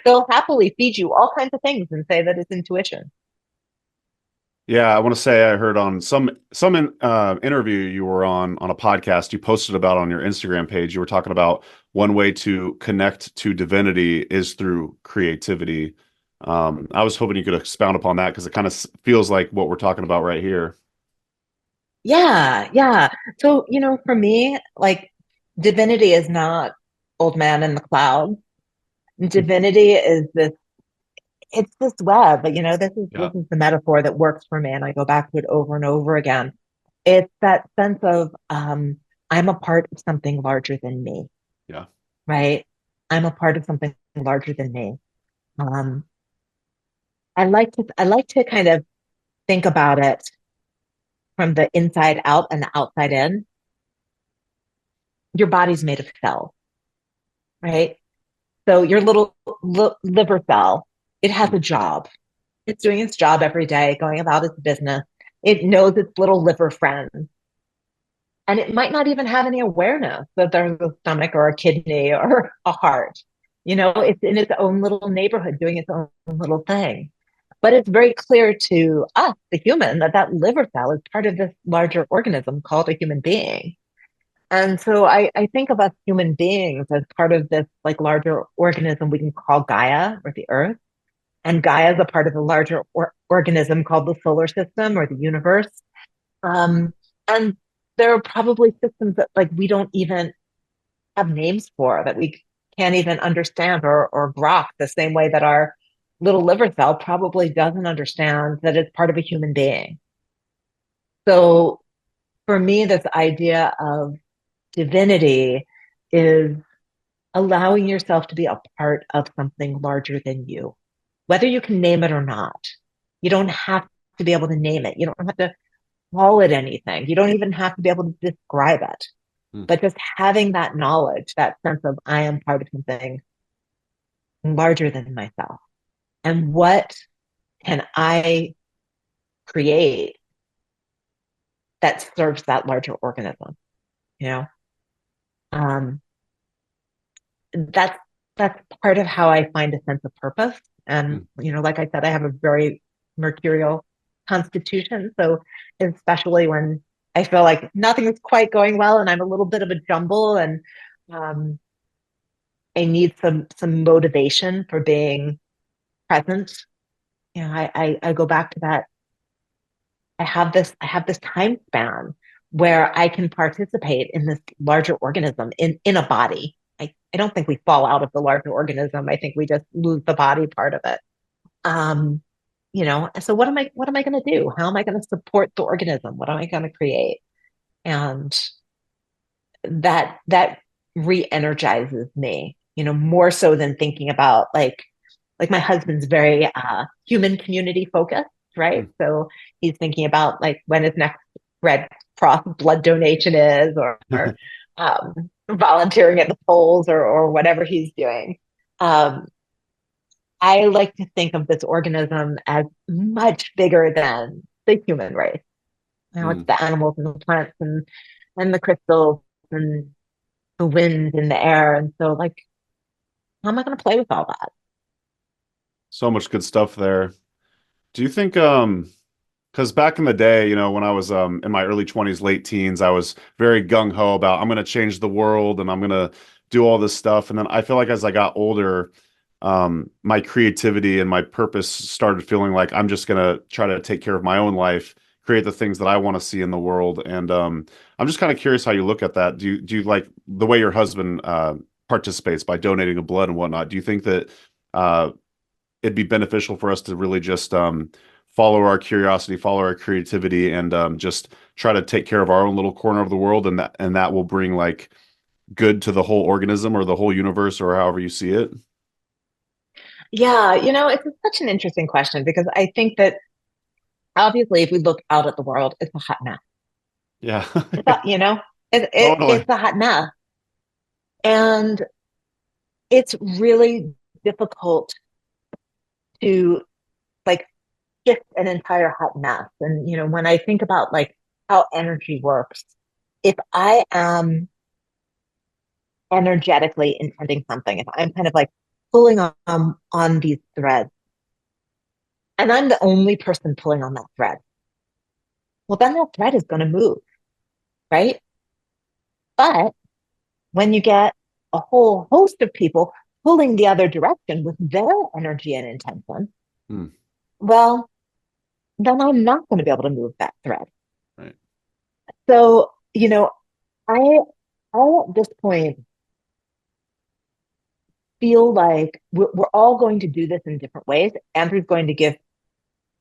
They'll happily feed you all kinds of things and say that it's intuition. Yeah, I want to say I heard on some interview you were on a podcast you posted about on your Instagram page. You were talking about one way to connect to divinity is through creativity. I was hoping you could expound upon that because it kind of feels like what we're talking about right here. Yeah, yeah. So, for me, like divinity is not old man in the clouds. Divinity is it's this web, but this Yeah, is the metaphor that works for me, and I go back to it over and over again. It's that sense of I'm a part of something larger than me, yeah. right? I'm a part of something larger than me. Um, I like to kind of think about it from the inside out and the outside in. Your body's made of cells, right? So your little liver cell, it has Mm. a job. It's doing its job every day, going about its business. It knows its little liver friends. And it might not even have any awareness that there's a stomach or a kidney or a heart. It's in its own little neighborhood doing its own little thing. But it's very clear to us, the human, that liver cell is part of this larger organism called a human being. And so I think of us human beings as part of this like larger organism we can call Gaia or the Earth. And Gaia is a part of a larger organism called the solar system or the universe. And there are probably systems that like we don't even have names for that we can't even understand or grok the same way that our little liver cell probably doesn't understand that it's part of a human being. So for me, this idea of divinity is allowing yourself to be a part of something larger than you, whether you can name it or not. You don't have to be able to name it. You don't have to call it anything. You don't even have to be able to describe it. Mm. But just having that knowledge, that sense of I am part of something larger than myself. And what can I create that serves that larger organism? You know, um, that's that's part of how I find a sense of purpose. And, Mm. like I said, I have a very mercurial constitution. So especially when I feel like nothing is quite going well and I'm a little bit of a jumble and um, I need some motivation for being present. I go back to that. I have this time span where I can participate in this larger organism in a body. I don't think we fall out of the larger organism. I think we just lose the body part of it. Um, so what am I going to do? How am I going to support the organism? What am I going to create? And that re-energizes me, more so than thinking about like my husband's very human community focused, right? Mm. So he's thinking about like when his next Red Cross blood donation is, or volunteering at the polls, or whatever he's doing. Um, I like to think of this organism as much bigger than the human race. It's Mm. the animals and the plants and the crystals and the wind and the air. And so, like, how am I going to play with all that? So much good stuff there. Do you think because back in the day, when I was in my early 20s, late teens, I was very gung ho about I'm going to change the world and I'm going to do all this stuff. And then I feel like as I got older, my creativity and my purpose started feeling like I'm just going to try to take care of my own life, create the things that I want to see in the world. And I'm just kind of curious how you look at that. Do you like the way your husband participates by donating the blood and whatnot? Do you think that uh, it'd be beneficial for us to really just follow our curiosity, follow our creativity, and just try to take care of our own little corner of the world, and that will bring like good to the whole organism or the whole universe or however you see it. Yeah, it's such an interesting question because I think that obviously, if we look out at the world, it's a hot mess. Yeah, It's a, you know, totally. it's a hot mess, and it's really difficult to like shift an entire hot mess. And when I think about like how energy works, if I am energetically intending something, if I'm kind of like pulling on these threads, and I'm the only person pulling on that thread, well, then that thread is going to move, right? But when you get a whole host of people pulling the other direction with their energy and intention, Hmm, well, then I'm not going to be able to move that thread. right. So, I I at this point feel like we're all going to do this in different ways. Andrew's going to give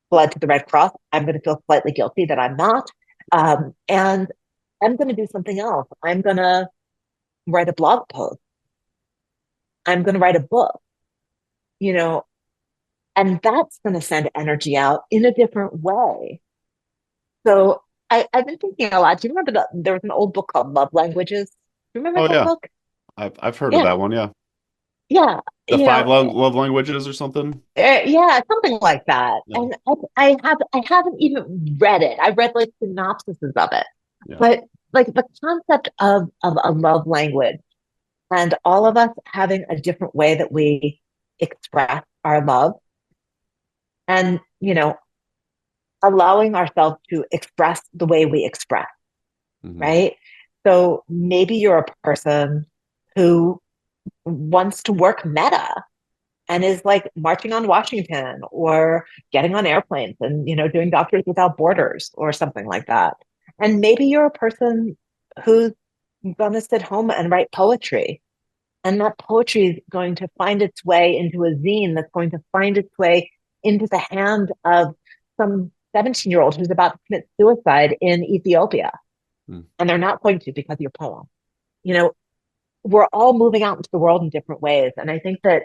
blood to the Red Cross. I'm going to feel slightly guilty that I'm not. And I'm going to do something else. I'm going to write a blog post. I'm going to write a book, you know, and that's going to send energy out in a different way. So I've been thinking a lot. Do you remember there was an old book called Love Languages? Do you remember Oh that yeah, book? I've heard of Yeah. that one. Yeah, Yeah. the five love languages or something. Yeah, something like that. Yeah, And I haven't even read it. I've read like synopsises of it. yeah. But like the concept of a love language and all of us having a different way that we express our love and allowing ourselves to express the way we express, Hmm. right? So maybe you're a person who wants to work meta and is like marching on Washington or getting on airplanes and doing Doctors Without Borders or something like that. And maybe you're a person who's going to sit home and write poetry, and that poetry is going to find its way into a zine that's going to find its way into the hand of some 17-year-old who's about to commit suicide in Ethiopia, Hmm. and they're not going to because of your poem. You know, we're all moving out into the world in different ways, and I think that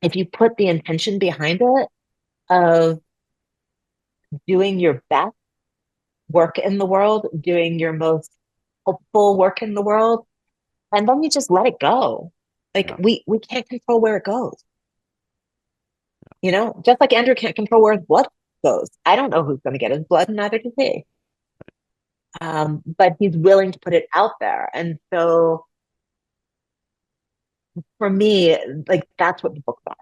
if you put the intention behind it of doing your best work in the world, doing your most hopeful work in the world, and then you just let it go. Like Yeah, we can't control where it goes. Just like Andrew can't control where his blood goes. I don't know who's going to get his blood, and neither does he. But he's willing to put it out there. And so for me, like that's what the books are,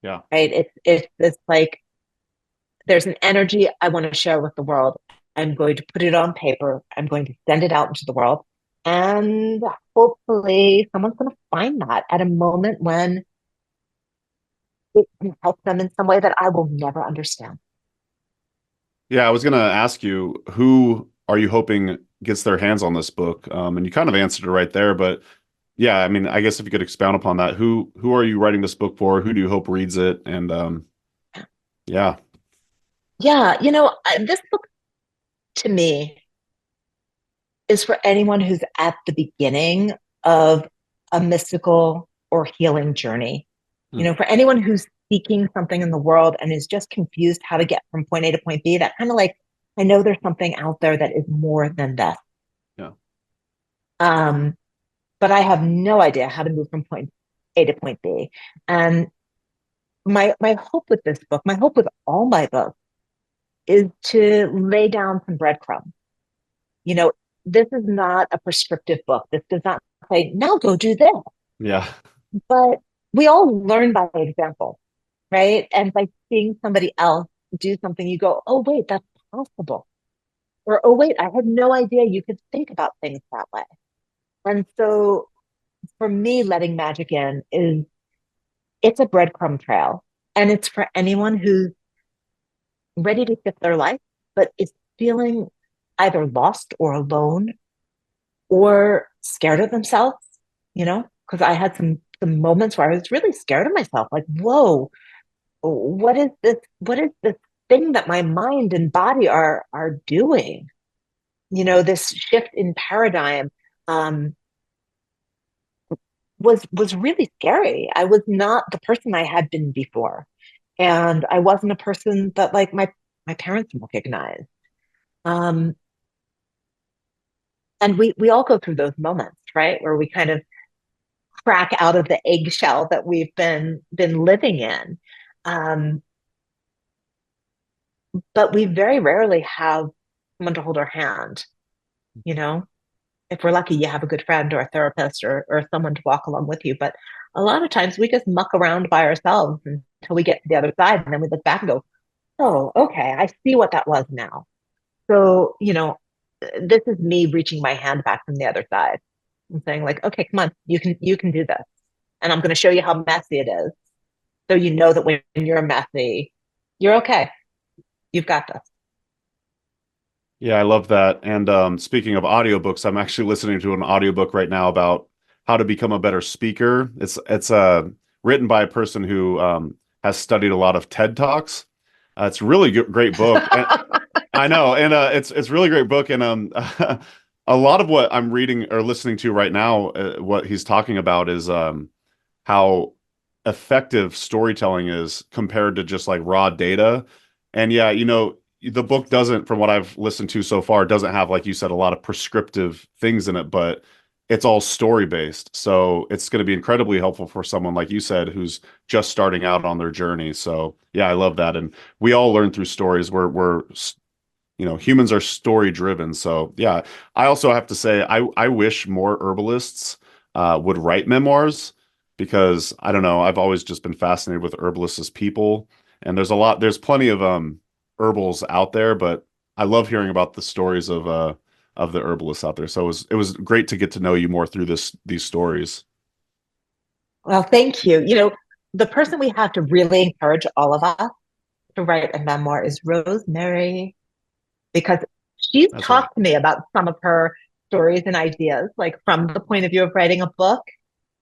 Yeah. right? It's like there's an energy I want to share with the world. I'm going to put it on paper. I'm going to send it out into the world. And hopefully someone's going to find that at a moment when it can help them in some way that I will never understand. Yeah, I was gonna ask you, who are you hoping gets their hands on this book? And you kind of answered it right there, but yeah, I mean, I guess if you could expound upon that, who are you writing this book for? Who do you hope reads it? And yeah, Yeah, this book to me is for anyone who's at the beginning of a mystical or healing journey. Hmm. For anyone who's seeking something in the world and is just confused how to get from point A to point B, that kind of like, I know there's something out there that is more than this. Yeah, Um, but I have no idea how to move from point A to point B. And my hope with this book, my hope with all my books, is to lay down some breadcrumbs. You know, this is not a prescriptive book. This does not say, now go do this. yeah, But we all learn by example, right? And by seeing somebody else do something, you go, oh, wait, that's possible. Or, oh, wait, I had no idea you could think about things that way. And so for me, letting magic in is it's a breadcrumb trail. And it's for anyone who's ready to shift their life, but is feeling either lost or alone or scared of themselves, because I had some moments where I was really scared of myself, like, whoa, what is this? What is this thing that my mind and body are doing? This shift in paradigm um, was really scary. I was not the person I had been before, and I wasn't a person that like my parents recognized. Um, and we all go through those moments, right, where we kind of crack out of the eggshell that we've been living in. Um, but we very rarely have someone to hold our hand, you know. If we're lucky, you have a good friend or a therapist or someone to walk along with you. But a lot of times we just muck around by ourselves until we get to the other side, and then we look back and go, "Oh, okay, I see what that was now." So, this is me reaching my hand back from the other side and saying, like, "Okay, come on, you can do this, and I'm going to show you how messy it is, so you know that when you're messy, you're okay. You've got this." yeah, I love that. And speaking of audiobooks, I'm actually listening to an audiobook right now about how to become a better speaker. It's written by a person who has studied a lot of TED Talks. It's a really great book. I know, and it's really great book, and a lot of what I'm reading or listening to right now, what he's talking about is how effective storytelling is compared to just like raw data. And yeah, the book doesn't, from what I've listened to so far, doesn't have, like you said, a lot of prescriptive things in it, but it's all story based. So it's going to be incredibly helpful for someone like you said who's just starting out on their journey. So yeah, I love that. And we all learn through stories. We're humans are story driven. So yeah, I also have to say I wish more herbalists would write memoirs, because I don't know, I've always just been fascinated with herbalists as people, and there's plenty of herbals out there, but I love hearing about the stories of the herbalists out there. So it was great to get to know you more through these stories. Well, thank you. The person we have to really encourage all of us to write a memoir is Rosemary, because she's That's right. talked to me about some of her stories and ideas, like from the point of view of writing a book.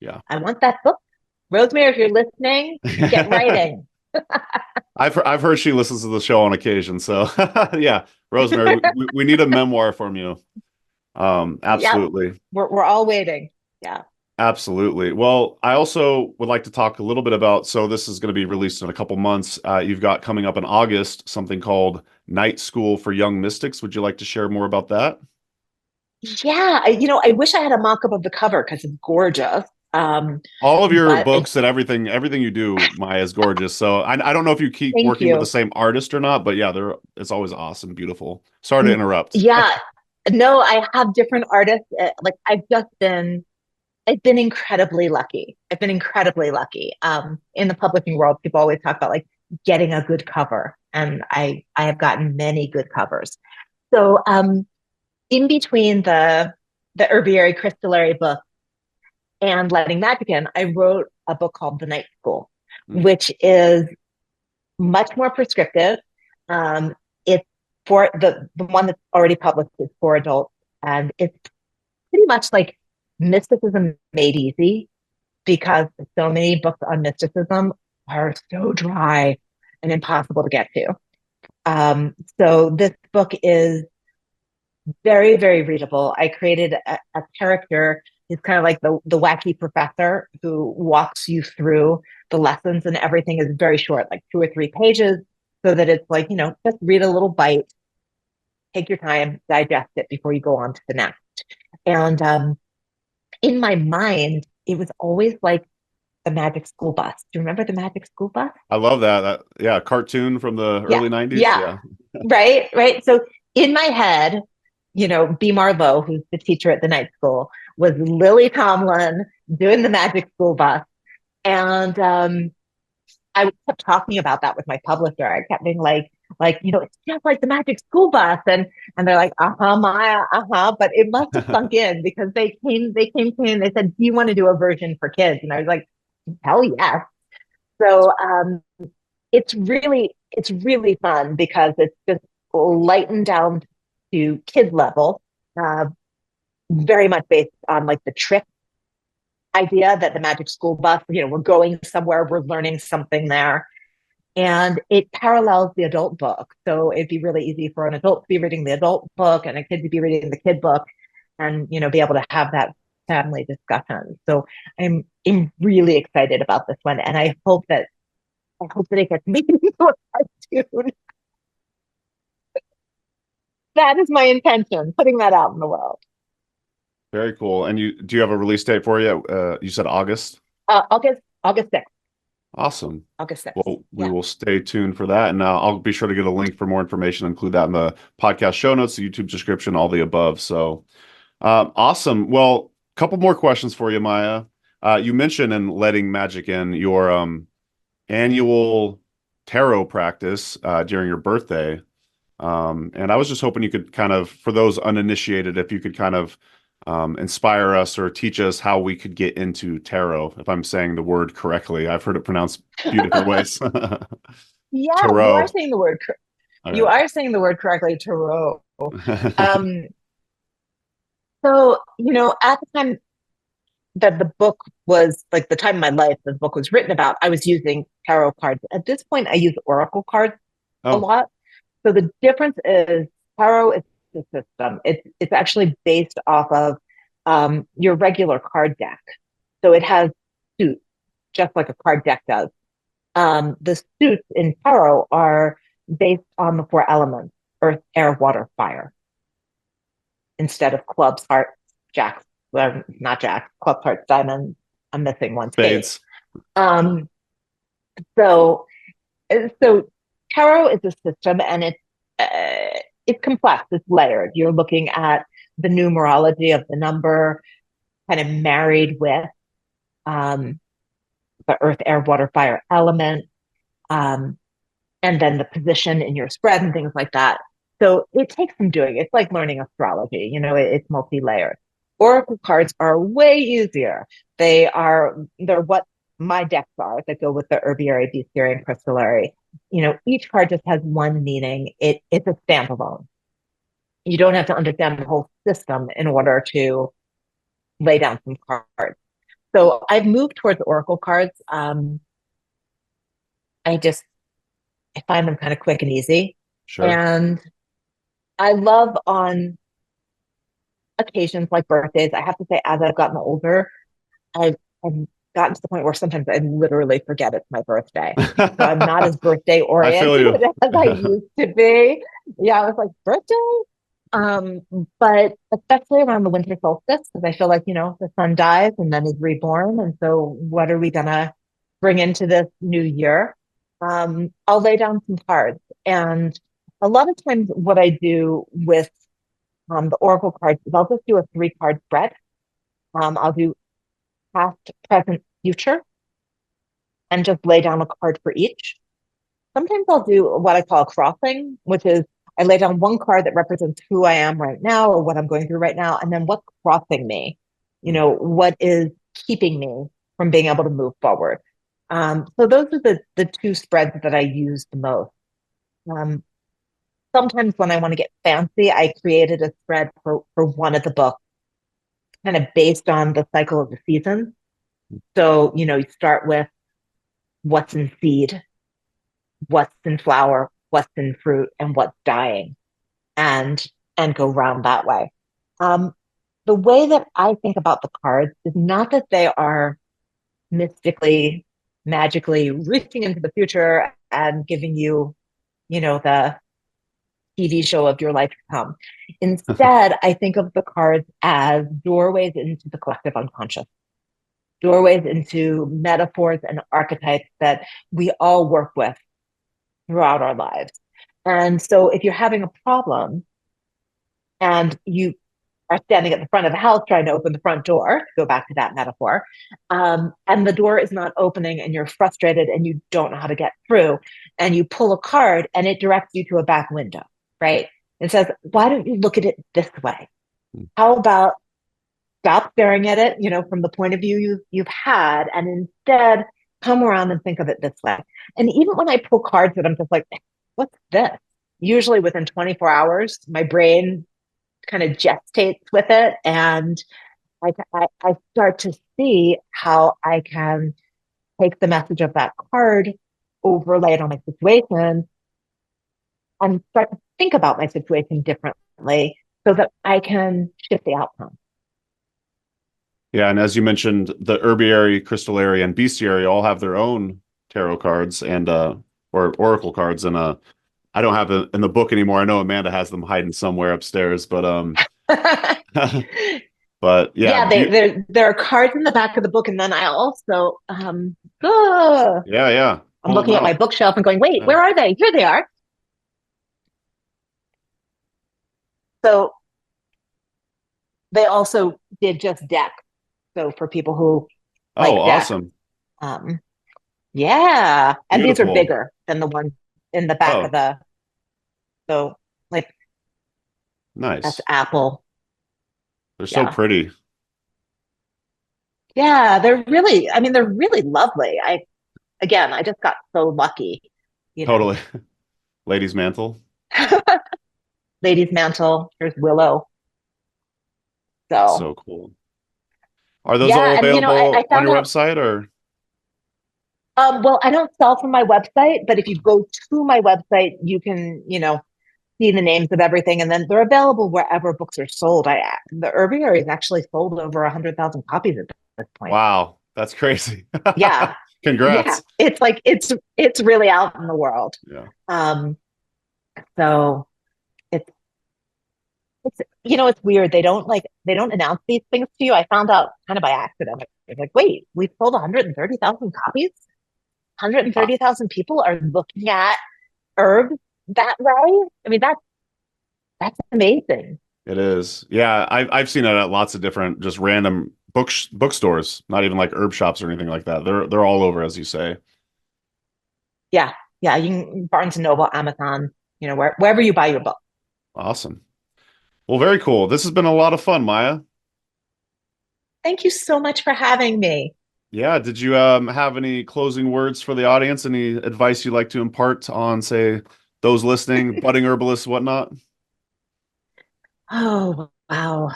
Yeah. I want that book. Rosemary, if you're listening, get writing. I've heard she listens to the show on occasion. So yeah, Rosemary, we need a memoir from you. Yep, Absolutely. we're all waiting. Yeah. Absolutely. Well, I also would like to talk a little bit about, so this is going to be released in a couple months. You've got coming up in August something called Night School for Young Mystics. Would you like to share more about that? Yeah, I wish I had a mock-up of the cover because it's gorgeous. All of your But books and everything you do, Maya, is gorgeous. So I don't know if you keep thank working with the you. same artist or not, but yeah, it's always awesome, beautiful. Sorry to interrupt. Yeah, no, I have different artists. Like I've just been I've been incredibly lucky. I've been incredibly lucky. In the publishing world, people always talk about like getting a good cover, and I have gotten many good covers. So in between the herbiary crystallary book and Letting Magic In, I wrote a book called The Night School, which is much more prescriptive. It's for the one that's already published is for adults, and it's pretty much like mysticism made easy, because so many books on mysticism are so dry and impossible to get to. So this book is very, very readable. I created a character. He's kind of like the wacky professor who walks you through the lessons, and everything is very short, like 2 or 3 pages, so that it's like, just read a little bite, take your time, digest it before you go on to the next. And in my mind, it was always like the Magic School Bus. Do you remember the Magic School Bus? I love that. Yeah, cartoon from the Yeah. early 90s. Yeah. Right, right. So in my head, B. Marlowe, who's the teacher at the night school, was Lily Tomlin doing the Magic School Bus. And I kept talking about that with my publisher. I kept being like, it's just like the Magic School Bus. And they're like, Maya, but it must have sunk in, because they came to me and they said, do you want to do a version for kids? And I was like, hell yes. So it's really fun, because it's just lightened down to kid level, very much based on like the trip idea that the Magic School Bus, we're going somewhere, we're learning something there. And it parallels the adult book. So it'd be really easy for an adult to be reading the adult book and a kid to be reading the kid book, and, be able to have that family discussion. So I'm really excited about this one. And I hope that it gets made into a cartoon. That is my intention, putting that out in the world. Very cool. And do you have a release date for you? You said August? August 6th. Awesome. August 6th. Well, we will stay tuned for that. And I'll be sure to get a link for more information, include that in the podcast show notes, the YouTube description, all the above. So awesome. Well, a couple more questions for you, Maya. You mentioned in Letting Magic In your annual tarot practice during your birthday. And I was just hoping you could kind of, for those uninitiated, if you could kind of inspire us or teach us how we could get into tarot, if I'm saying the word correctly. I've heard it pronounced a few different ways. Yeah, tarot. you are saying the word. Okay. You are saying the word correctly, tarot. So, at the time that the book was, like, the time of my life the book was written about, I was using tarot cards. At this point, I use oracle cards a lot. So the difference is tarot is the system. It's actually based off of your regular card deck. So it has suits, just like a card deck does. The suits in tarot are based on the 4 elements: earth, air, water, fire. Instead of clubs, hearts, jacks, well, not jacks, clubs, hearts, diamonds. I'm missing one. Spades. So tarot is a system, and it's complex. It's layered. You're looking at the numerology of the number, kind of married with the earth, air, water, fire element, and then the position in your spread and things like that. So it takes some doing. It's like learning astrology. It's multi-layered. Oracle cards are way easier. They're what my decks are that go with the herbiary, bestiary, and crystallary. Each card just has one meaning. It's a standalone. You don't have to understand the whole system in order to lay down some cards. So I've moved towards oracle cards. I find them kind of quick and easy. Sure. And I love, on occasions like birthdays, I have to say, as I've gotten older, I've gotten to the point where sometimes I literally forget it's my birthday. So I'm not as birthday oriented as I used to be. Yeah, I was like, birthday? But especially around the winter solstice, because I feel like, the sun dies and then is reborn. And so what are we going to bring into this new year? I'll lay down some cards. And a lot of times what I do with the oracle cards is I'll just do a 3-card spread. I'll do past, present, future, and just lay down a card for each. Sometimes I'll do what I call a crossing, which is I lay down one card that represents who I am right now or what I'm going through right now, and then what's crossing me, what is keeping me from being able to move forward. So those are the two spreads that I use the most. Um, Sometimes when I want to get fancy, I created a spread for one of the books, kind of based on the cycle of the season. So, you start with what's in seed, what's in flower, what's in fruit, and what's dying, and go round that way. Um, the way that I think about the cards is not that they are mystically, magically reaching into the future and giving you, the TV show of your life to come. Instead, I think of the cards as doorways into the collective unconscious, doorways into metaphors and archetypes that we all work with throughout our lives. And so if you're having a problem and you are standing at the front of the house trying to open the front door, to go back to that metaphor, and the door is not opening and you're frustrated and you don't know how to get through, and you pull a card and it directs you to a back window, right? It says, why don't you look at it this way? How about stop staring at it, from the point of view you've had, and instead come around and think of it this way. And even when I pull cards that I'm just like, what's this? Usually within 24 hours, my brain kind of gestates with it, and I start to see how I can take the message of that card, overlay it on my situation, and start to think about my situation differently so that I can shift the outcome. Yeah, and as you mentioned, the herbiary, crystallary, and bestiary all have their own tarot cards and or oracle cards, and I don't have it in the book anymore. I know Amanda has them hiding somewhere upstairs, but but yeah, there are cards in the back of the book, and then I also yeah, I'm looking at my bookshelf and going, wait, where are they? Here they are. So they also did just deck. So for people who like awesome. Yeah. And Beautiful. these are bigger than the ones in the back of the, so like, nice. That's apple. They're so pretty. Yeah, they're really lovely. I just got so lucky. Totally. Ladies' mantle. Ladies' mantle. There's willow. So cool. Are those all available on your website or? Well, I don't sell from my website, but if you go to my website, you can, see the names of everything, and then they're available wherever books are sold. The Herbiary is actually sold over 100,000 copies at this point. Wow, that's crazy. Yeah. Congrats. Yeah. It's like it's really out in the world. Yeah. So it's it's weird. They don't announce these things to you. I found out kind of by accident. It's like, wait, we've sold 130,000 copies. 130,000 people are looking at herbs that way. I mean, that's amazing. It is. Yeah, I've seen it at lots of different just random bookstores, not even like herb shops or anything like that. They're all over, as you say. Yeah. Yeah, you can Barnes and Noble, Amazon, wherever you buy your book. Awesome. Well, very cool. This has been a lot of fun, Maia. Thank you so much for having me. Yeah. Did you have any closing words for the audience? Any advice you'd like to impart on, say, those listening, budding herbalists, whatnot? Oh, wow.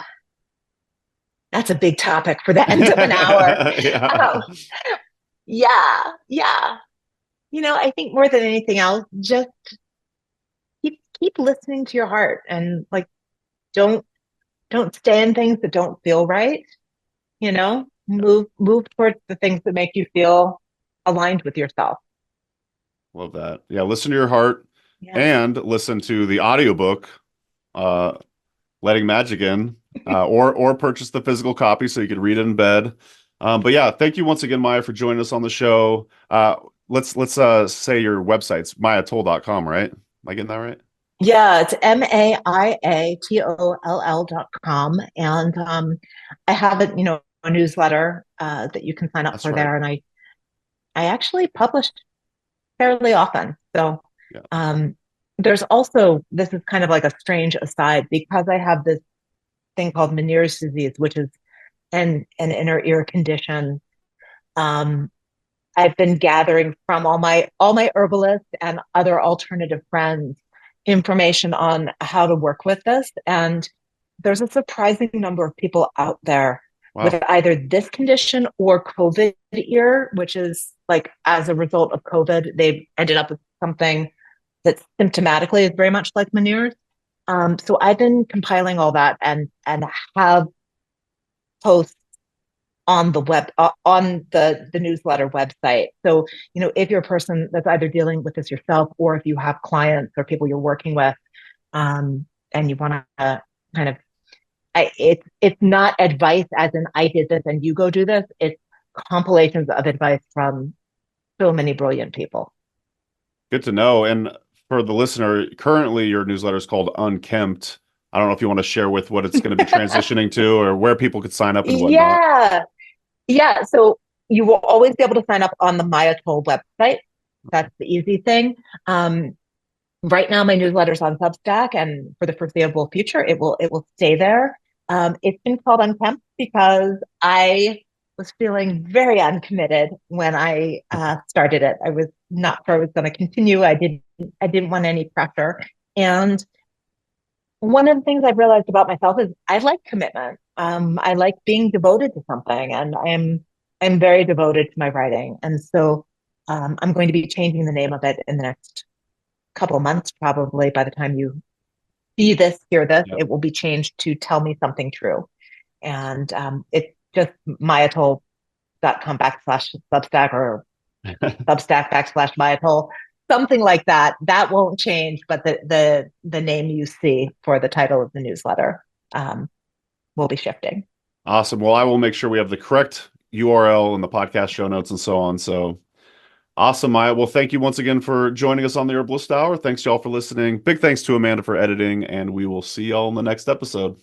That's a big topic for the end of an hour. Yeah. Yeah. I think more than anything else, just keep listening to your heart, and like, don't stay in things that don't feel right. Move towards the things that make you feel aligned with yourself. Love that. Yeah, listen to your heart, and listen to the audiobook, Letting Magic In, or purchase the physical copy so you could read it in bed. But yeah, thank you once again, Maia, for joining us on the show. Let's say your website's maiatoll.com, right? Am I getting that right? Yeah, it's MAIATOLL.com. And I have it, a newsletter that you can sign up That's for right. there. And I actually published fairly often. So Yeah. there's also, this is kind of like a strange aside, because I have this thing called Meniere's disease, which is an inner ear condition. Um, I've been gathering from all my herbalist and other alternative friends information on how to work with this. And there's a surprising number of people out there with Wow. either this condition or COVID ear, which is like as a result of COVID, they've ended up with something that symptomatically is very much like Meniere's. So I've been compiling all that and have posts on the web on the newsletter website. So, if you're a person that's either dealing with this yourself, or if you have clients or people you're working with, and you want to kind of, it's not advice as in I did this and you go do this. It's compilations of advice from so many brilliant people. Good to know. And for the listener, currently your newsletter is called Unkempt. I don't know if you want to share with what it's going to be transitioning to, or where people could sign up and whatnot. Yeah. So you will always be able to sign up on the Maia Toll website. That's the easy thing. Right now, my newsletter's on Substack, and for the foreseeable future, it will stay there. It's been called Unkempt because I was feeling very uncommitted when I started it. I was not sure I was going to continue. I didn't want any pressure. And one of the things I've realized about myself is I like commitment. I like being devoted to something, and I'm very devoted to my writing. And so I'm going to be changing the name of it in the next couple of months, probably. By the time you hear this, Yep. it will be changed to Tell Me Something True. And it's just mayaToll.com/Substack or Substack/mayaToll, something like that. That won't change, but the name you see for the title of the newsletter will be shifting. Awesome. Well, I will make sure we have the correct URL in the podcast show notes and so on. So awesome, Maia. Well, thank you once again for joining us on the Herbalist Hour. Thanks y'all for listening. Big thanks to Amanda for editing, and we will see y'all in the next episode.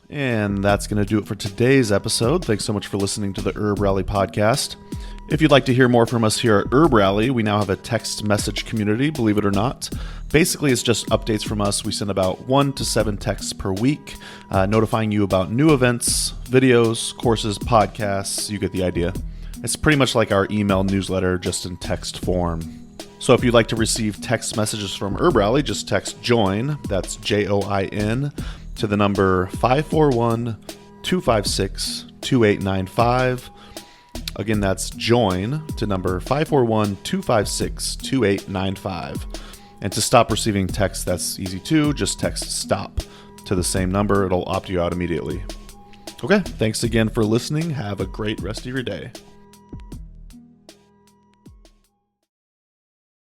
And that's going to do it for today's episode. Thanks so much for listening to the Herb Rally podcast. If you'd like to hear more from us here at Herb Rally, we now have a text message community, believe it or not. Basically, it's just updates from us. We send about 1 to 7 texts per week, notifying you about new events, videos, courses, podcasts. You get the idea. It's pretty much like our email newsletter, just in text form. So if you'd like to receive text messages from Herb Rally, just text JOIN, that's JOIN, to the number 541-256-2895. Again, that's JOIN to number 541-256-2895. And to stop receiving texts, that's easy too. Just text STOP to the same number. It'll opt you out immediately. Okay, thanks again for listening. Have a great rest of your day.